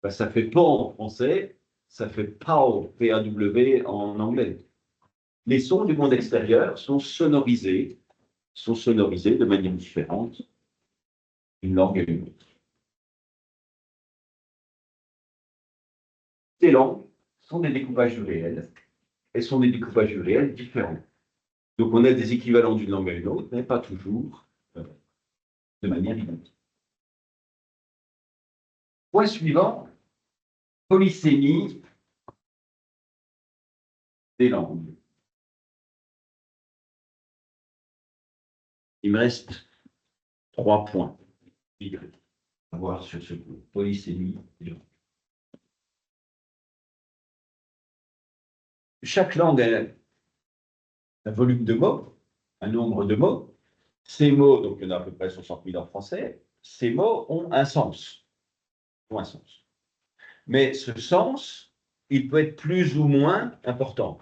Ben, ça fait pan en français, ça fait pow, P-A-W en anglais. Les sons du monde extérieur sont sonorisés de manière différente d'une langue à une autre. Ces langues sont des découpages du réel et sont des découpages du réel différents. Donc on a des équivalents d'une langue à une autre, mais pas toujours de manière identique. Point suivant, polysémie des langues. Il me reste 3 points à voir sur ce cours. Polysémie des langues. Chaque langue a un volume de mots, un nombre de mots. Ces mots, donc il y en a à peu près 60 000 en français, ces mots ont un sens. Mais ce sens, il peut être plus ou moins important.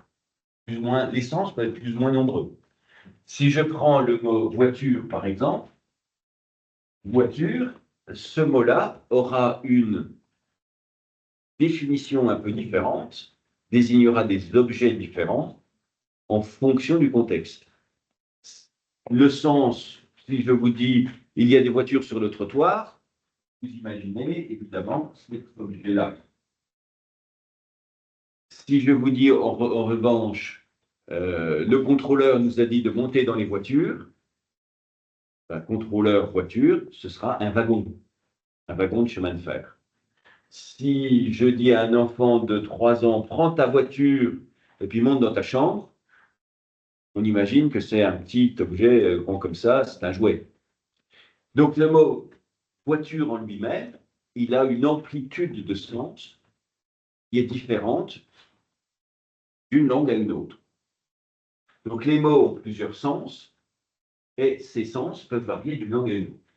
Les sens peuvent être plus ou moins nombreux. Si je prends le mot voiture, par exemple, voiture, ce mot-là aura une définition un peu différente, désignera des objets différents en fonction du contexte. Le sens, si je vous dis il y a des voitures sur le trottoir, vous imaginez évidemment cet objet-là. Si je vous dis en revanche, le contrôleur nous a dit de monter dans les voitures, un contrôleur voiture, ce sera un wagon de chemin de fer. Si je dis à un enfant de 3 ans, prends ta voiture et puis monte dans ta chambre, on imagine que c'est un petit objet rond comme ça, c'est un jouet. Donc le mot voiture en lui-même, il a une amplitude de sens qui est différente d'une langue à une autre. Donc les mots ont plusieurs sens et ces sens peuvent varier d'une langue à une autre.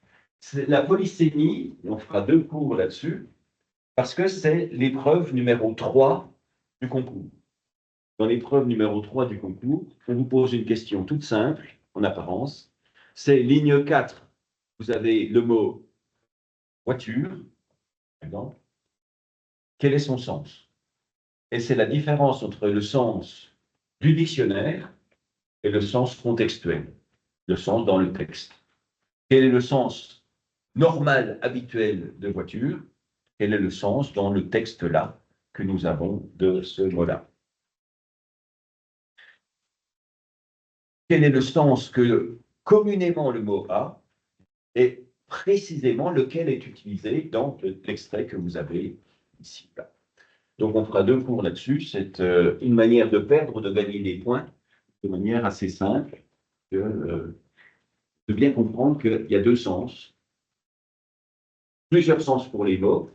La polysémie, on fera 2 cours là-dessus, parce que c'est l'épreuve numéro 3 du concours. Dans l'épreuve numéro 3 du concours, on vous pose une question toute simple, en apparence. C'est ligne 4. Vous avez le mot voiture, par exemple. Quel est son sens? Et c'est la différence entre le sens du dictionnaire et le sens contextuel, le sens dans le texte. Quel est le sens normal, habituel de voiture? Quel est le sens dans le texte-là que nous avons de ce mot-là? Quel est le sens que communément le mot a et précisément lequel est utilisé dans l'extrait que vous avez ici. Là. Donc on fera 2 cours là-dessus. C'est une manière de perdre ou de gagner des points de manière assez simple, de bien comprendre qu'il y a 2 sens, plusieurs sens pour les mots,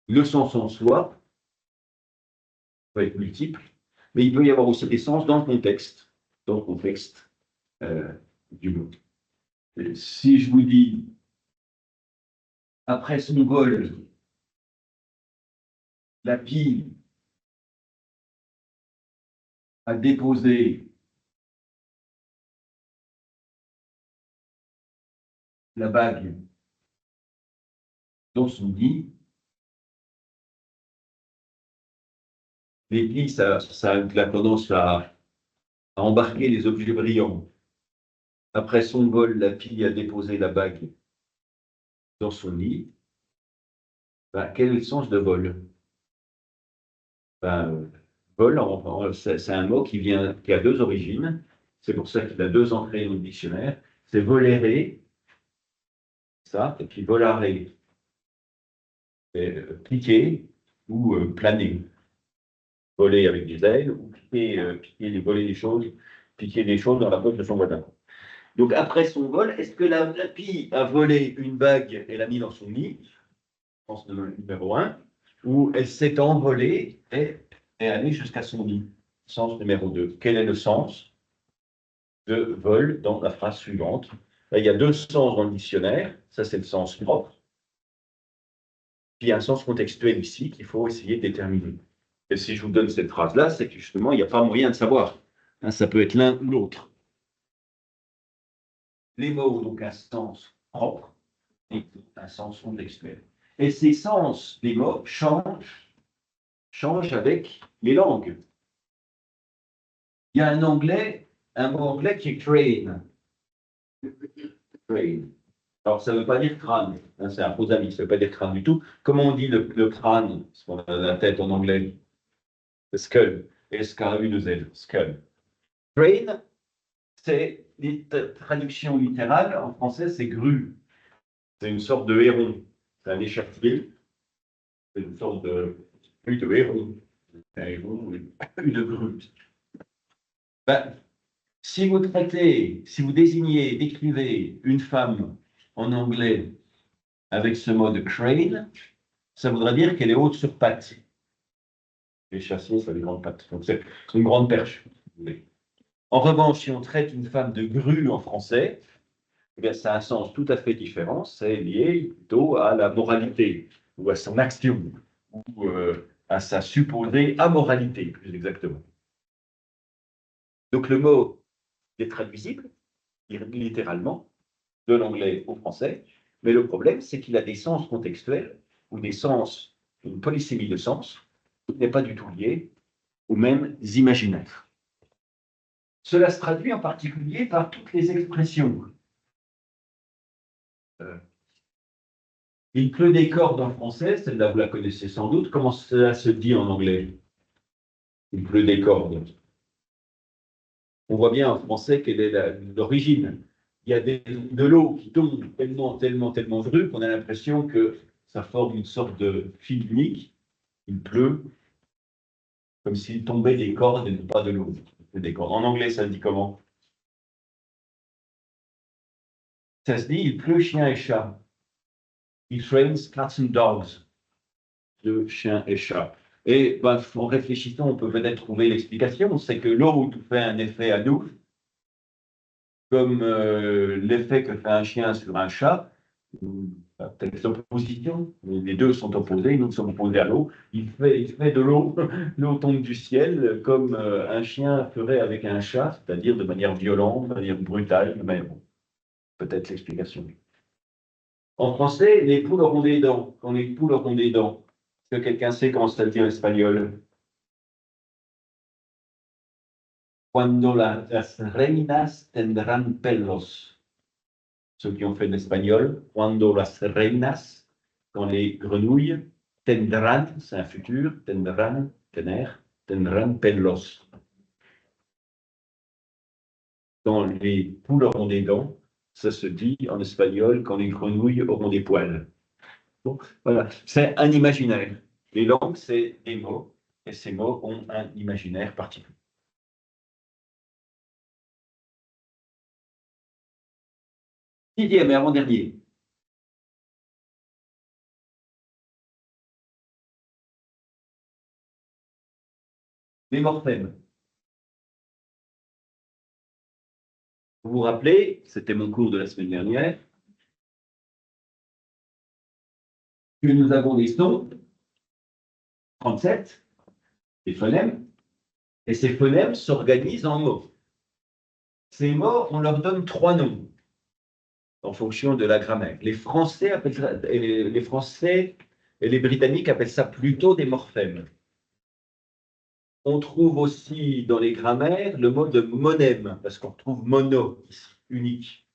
le sens en soi peut être multiple, mais il peut y avoir aussi des sens dans le contexte du mot. Et si je vous dis, après son vol, la pile a déposé la bague dans son lit, les plis, ça a la tendance à embarquer les objets brillants. Après son vol, la fille a déposé la bague dans son lit. Ben, quel est le sens de vol? Ben, vol, c'est un mot qui a 2 origines. C'est pour ça qu'il a 2 entrées dans le dictionnaire. C'est volere, ça, et puis volare, piquer ou planer. Voler avec des ailes ou piquer des choses dans la poche de son voisin. Donc, après son vol, est-ce que la pie a volé une bague et l'a mis dans son lit, sens numéro 1, ou elle s'est envolée et est allée jusqu'à son lit, sens numéro 2. Quel est le sens de vol dans la phrase suivante? Là, il y a 2 sens dans le dictionnaire, ça c'est le sens propre, puis il y a un sens contextuel ici qu'il faut essayer de déterminer. Et si je vous donne cette phrase-là, c'est que justement, il n'y a pas moyen de savoir. Hein, ça peut être l'un ou l'autre. Les mots ont donc un sens propre et un sens contextuel. Et ces sens des mots changent avec les langues. Il y a un mot anglais qui est crane. Crane. Alors, ça ne veut pas dire crâne, hein, c'est un faux ami, ça ne veut pas dire crâne du tout. Comment on dit le crâne, parce qu'on a la tête en anglais? Skull, S-K-U-2-L, skull. Crane, c'est une traduction littérale, en français, c'est grue. C'est une sorte de héron, c'est un échafaude, c'est une sorte de héron. Un héron, une grue. Ben, si vous décrivez une femme en anglais avec ce mot de crane, ça voudra dire qu'elle est haute sur pattes. Les chasseurs, ça a des grandes pattes. Donc c'est une grande perche. En revanche, si on traite une femme de grue en français, eh bien, ça a un sens tout à fait différent. C'est lié plutôt à la moralité, ou à son action, ou à sa supposée amoralité, plus exactement. Donc le mot est traduisible, littéralement, de l'anglais au français, mais le problème, c'est qu'il a des sens contextuels, ou des sens, une polysémie de sens, qui n'est pas du tout liée aux mêmes imaginaires. Cela se traduit en particulier par toutes les expressions. Il pleut des cordes en français, celle-là vous la connaissez sans doute. Comment cela se dit en anglais? Il pleut des cordes. On voit bien en français quelle est l'origine. Il y a de l'eau qui tombe tellement brue qu'on a l'impression que ça forme une sorte de fil unique. Il pleut comme s'il tombait des cordes et non pas de l'eau. En anglais, ça se dit comment? Ça se dit il pleut chien et chat. It rains cats and dogs. De chien et chat. Et ben, en réfléchissant, on peut peut-être trouver l'explication. C'est que l'eau fait un effet à nous, comme l'effet que fait un chien sur un chat. Peut-être opposition, les deux sont opposés, nous sommes opposés à l'eau. Il fait de l'eau, l'eau tombe du ciel comme un chien ferait avec un chat, c'est-à-dire de manière violente, de manière brutale, mais bon, peut-être l'explication. En français, les poules auront des dents. Quand les poules auront des dents, est-ce que quelqu'un sait comment ça se dit en espagnol? Cuando las reinas tendrán pelos. Ceux qui ont fait de l'espagnol, cuando las reinas, quand les grenouilles, tendrán, c'est un futur, tendrán, tener, tendrán pelos. Quand les poules auront des dents, ça se dit en espagnol quand les grenouilles auront des poils. Bon, voilà, c'est un imaginaire. Les langues, c'est des mots, et ces mots ont un imaginaire particulier. Sixième et avant-dernier. Les morphèmes. Vous vous rappelez, c'était mon cours de la semaine dernière, que nous avons des sons, 37, des phonèmes, et ces phonèmes s'organisent en mots. Ces mots, on leur donne trois noms en fonction de la grammaire. Les Français et les Britanniques appellent ça plutôt des morphèmes. On trouve aussi dans les grammaires le mot de monème, parce qu'on retrouve mono, unique.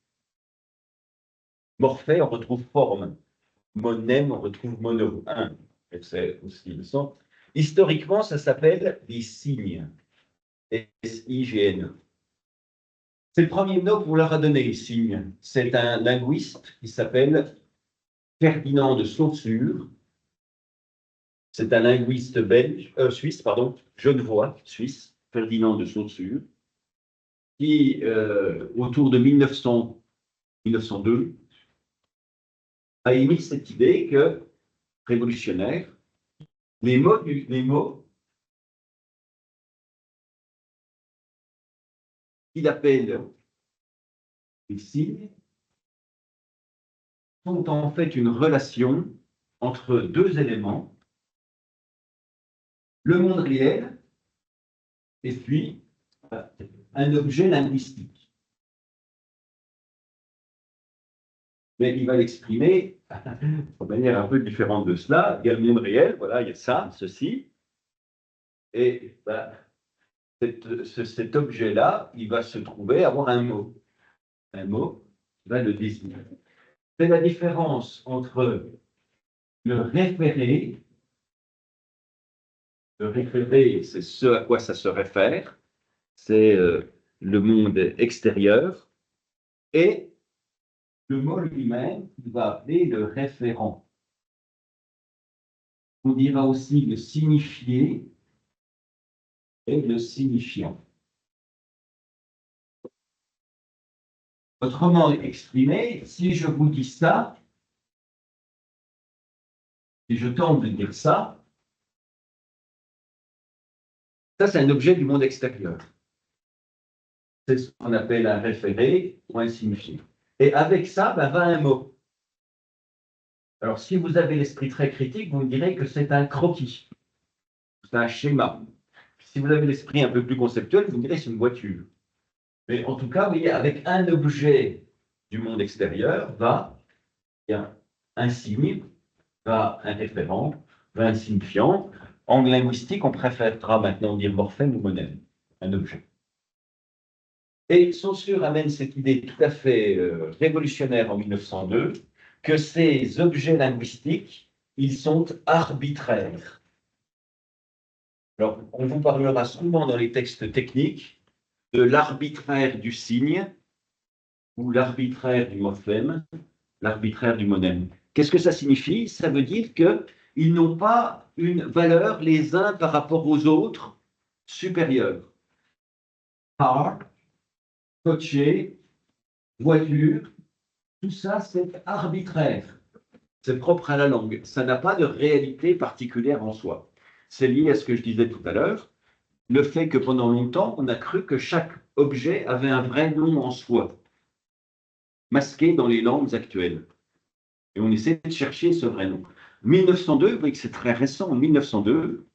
Morphée, on retrouve forme. Monème, on retrouve mono, un. C'est aussi le son. Historiquement, ça s'appelle des signes. S-I-G-N. C'est le premier nom qu'on leur a donné, signe. C'est un linguiste qui s'appelle Ferdinand de Saussure. C'est un linguiste suisse, pardon, genevois, suisse, Ferdinand de Saussure, qui, autour de 1902, a émis cette idée que, révolutionnaire, les mots qu'il appelle les signes sont en fait une relation entre deux éléments, le monde réel et puis un objet linguistique. Mais il va l'exprimer de manière un peu différente de cela. Il y a le monde réel, voilà, il y a ça, ceci, et cet objet-là, il va se trouver avoir un mot qui va le désigner. C'est la différence entre le référé, c'est ce à quoi ça se réfère, c'est le monde extérieur, et le mot lui-même, il va appeler le référent. On dira aussi le signifié et le signifiant. Autrement exprimé, si je vous dis ça, si je tente de dire ça, ça c'est un objet du monde extérieur. C'est ce qu'on appelle un référé ou un signifié. Et avec ça, va un mot. Alors, si vous avez l'esprit très critique, vous me direz que c'est un croquis. C'est un schéma. Si vous avez l'esprit un peu plus conceptuel, vous me direz que c'est une voiture. Mais en tout cas, vous voyez, avec un objet du monde extérieur, il y a un signe, va un référent, va un signifiant. En linguistique, on préférera maintenant dire morphème ou monème, un objet. Et Saussure amène cette idée tout à fait révolutionnaire en 1902, que ces objets linguistiques, ils sont arbitraires. Alors, on vous parlera souvent dans les textes techniques de l'arbitraire du signe ou l'arbitraire du morphème, l'arbitraire du monème. Qu'est-ce que ça signifie? Ça veut dire qu'ils n'ont pas une valeur les uns par rapport aux autres supérieure. Car, cocher, voiture, tout ça c'est arbitraire. C'est propre à la langue. Ça n'a pas de réalité particulière en soi. C'est lié à ce que je disais tout à l'heure, le fait que pendant longtemps, on a cru que chaque objet avait un vrai nom en soi, masqué dans les langues actuelles. Et on essaie de chercher ce vrai nom. 1902, vous voyez que c'est très récent, en 1902,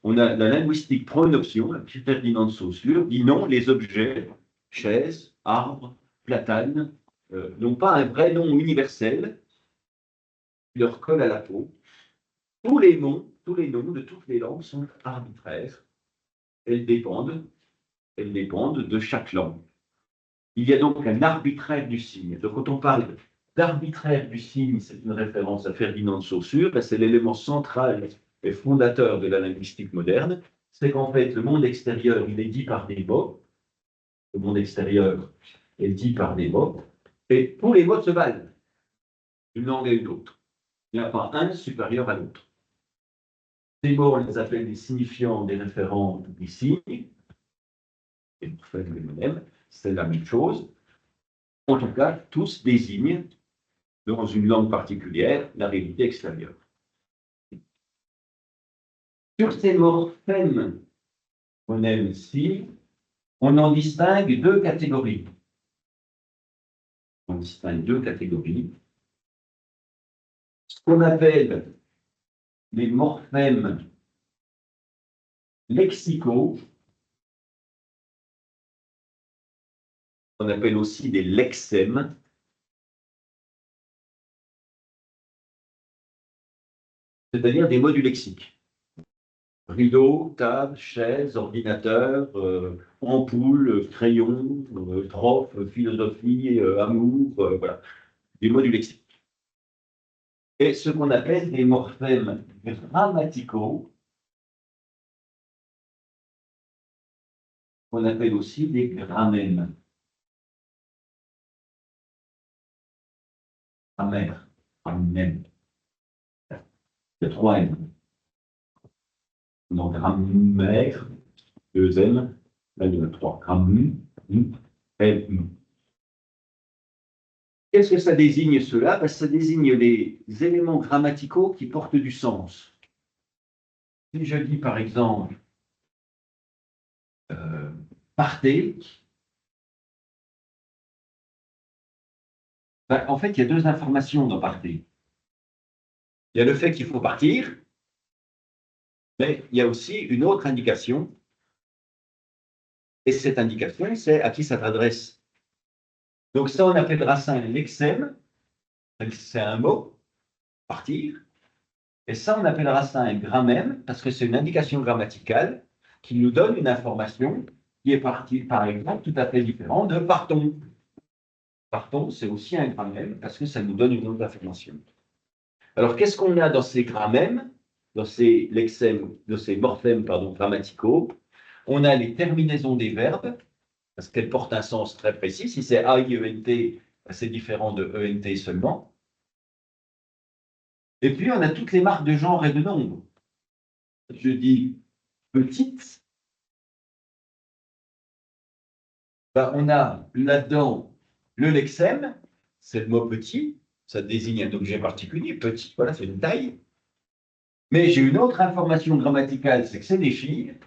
on a la linguistique prend une option, la petite Ferdinand de Saussure, dit non, les objets, chaises, arbres, platanes, n'ont pas un vrai nom universel, qui leur colle à la peau. Tous les noms de toutes les langues sont arbitraires. Elles dépendent de chaque langue. Il y a donc un arbitraire du signe. Donc, quand on parle d'arbitraire du signe, c'est une référence à Ferdinand de Saussure, c'est l'élément central et fondateur de la linguistique moderne. C'est qu'en fait, le monde extérieur, il est dit par des mots. Le monde extérieur est dit par des mots. Et tous les mots se valent d'une langue à une autre. Il n'y a pas un supérieur à l'autre. Ces mots, on les appelle des signifiants, des référents, des signes. Et pour faire le même, c'est la même chose. En tout cas, tous désignent, dans une langue particulière, la réalité extérieure. Sur ces morphèmes qu'on aime ici, on en distingue deux catégories. On distingue deux catégories. Ce qu'on appelle les morphèmes lexicaux, on appelle aussi des lexèmes. C'est-à-dire des mots du lexique. Rideau, table, chaise, ordinateur, ampoule, crayon, prof, philosophie, amour, voilà, des mots du lexique. Et ce qu'on appelle des morphèmes grammaticaux, qu'on appelle aussi des grammaires. Grammaire, grammaire. Il y a trois M. Donc, grammaire, deux M, là, il y en a trois. Grammaire, M. Qu'est-ce que ça désigne cela? Ben, ça désigne les éléments grammaticaux qui portent du sens. Si je dis par exemple partez, ben, en fait, il y a deux informations dans partez. Il y a le fait qu'il faut partir, mais il y a aussi une autre indication. Et cette indication, c'est à qui ça s'adresse. Donc ça, on appellera ça un lexème. C'est un mot, partir. Et ça, on appellera ça un grammème, parce que c'est une indication grammaticale qui nous donne une information qui est partie, par exemple, tout à fait différente de partons. Partons, c'est aussi un grammème, parce que ça nous donne une autre information. Alors, qu'est-ce qu'on a dans ces grammèmes, dans ces lexèmes, dans ces morphèmes, grammaticaux? On a les terminaisons des verbes, parce qu'elles portent un sens très précis. Si c'est A-I-E-N-T, c'est différent de E-N-T seulement. Et puis, on a toutes les marques de genre et de nombre. Je dis petite, ben, on a là-dedans le lexème, c'est le mot petit, ça désigne un objet particulier, petit, voilà, c'est une taille. Mais j'ai une autre information grammaticale, c'est que c'est des filles.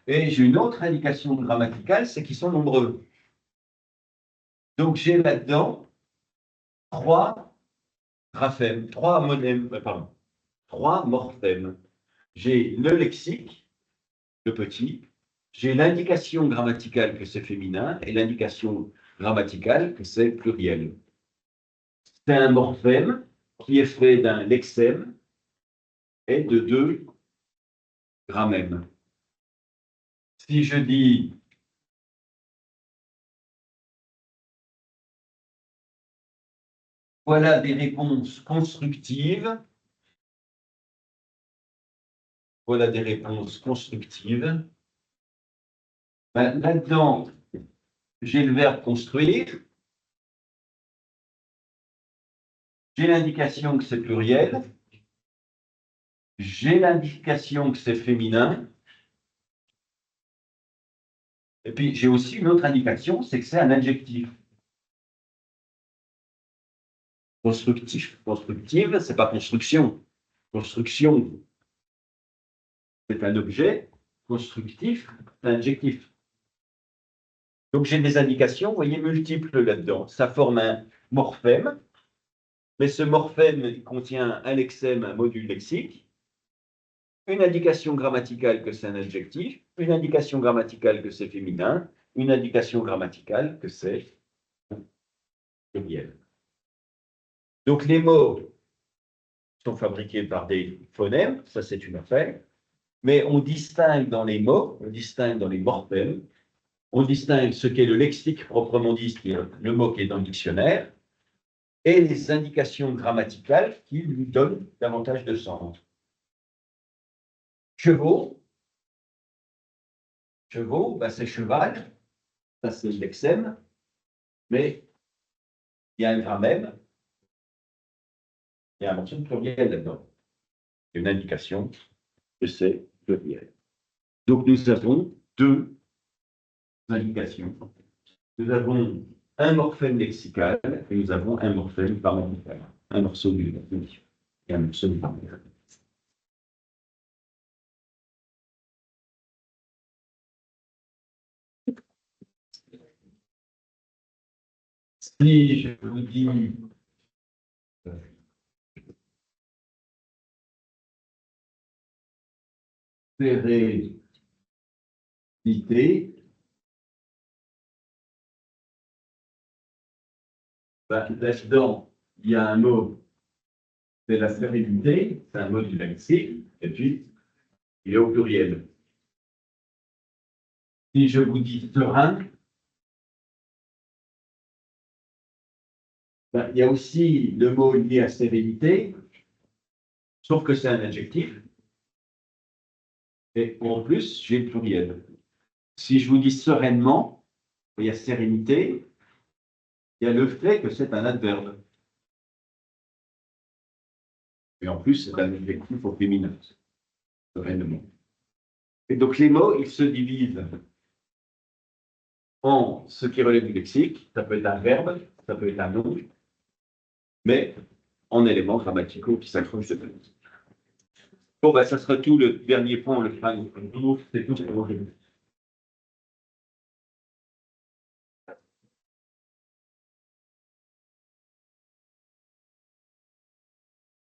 Et j'ai une autre indication grammaticale, c'est qu'ils sont nombreux. Donc j'ai là-dedans trois graphèmes, trois monèmes, trois morphèmes. J'ai le lexique, le petit, j'ai l'indication grammaticale que c'est féminin et l'indication grammaticale que c'est pluriel. C'est un morphème qui est fait d'un lexème et de deux grammèmes. Si je dis voilà des réponses constructives, voilà des réponses constructives, ben, là-dedans, j'ai le verbe construire, j'ai l'indication que c'est pluriel, j'ai l'indication que c'est féminin, et puis j'ai aussi une autre indication, c'est que c'est un adjectif. Constructif. Constructive, c'est pas construction. Construction, c'est un objet. Constructif, c'est un adjectif. Donc j'ai des indications, vous voyez, multiples là-dedans. Ça forme un morphème. mais ce morphème contient un lexème, un module lexique, une indication grammaticale que c'est un adjectif, une indication grammaticale que c'est féminin, une indication grammaticale que c'est pluriel. Donc les mots sont fabriqués par des phonèmes, ça c'est une affaire, mais on distingue dans les mots, on distingue dans les morphèmes, on distingue ce qu'est le lexique proprement dit, c'est-à-dire le mot qui est dans le dictionnaire, et les indications grammaticales qui lui donnent davantage de sens. Chevaux, ben c'est cheval, ça c'est le lexème, mais il y a un grammème, il y a un mention de pluriel là-dedans. Une indication que c'est pluriel. Donc nous avons deux indications. Nous avons un morphème lexical et nous avons un morphème grammatical. Un morceau du lexique et un morceau du grammatical. Si je vous dis sérénité, ben, là-dedans, il y a un mot, c'est la sérénité, c'est un mot du lexique, et puis il est au pluriel. Si je vous dis serein, ben, il y a aussi le mot lié à sérénité, sauf que c'est un adjectif. Et en plus, j'ai le pluriel. Si je vous dis sereinement, il y a sérénité, il y a le fait que c'est un adverbe. Et en plus, c'est un adjectif au féminin, sereinement. Et donc les mots, ils se divisent en ce qui relève du lexique, ça peut être un verbe, ça peut être un nom, mais en éléments grammaticaux qui s'accrochent de Bon, ben, ça sera tout le dernier point, c'est tout pour aujourd'hui.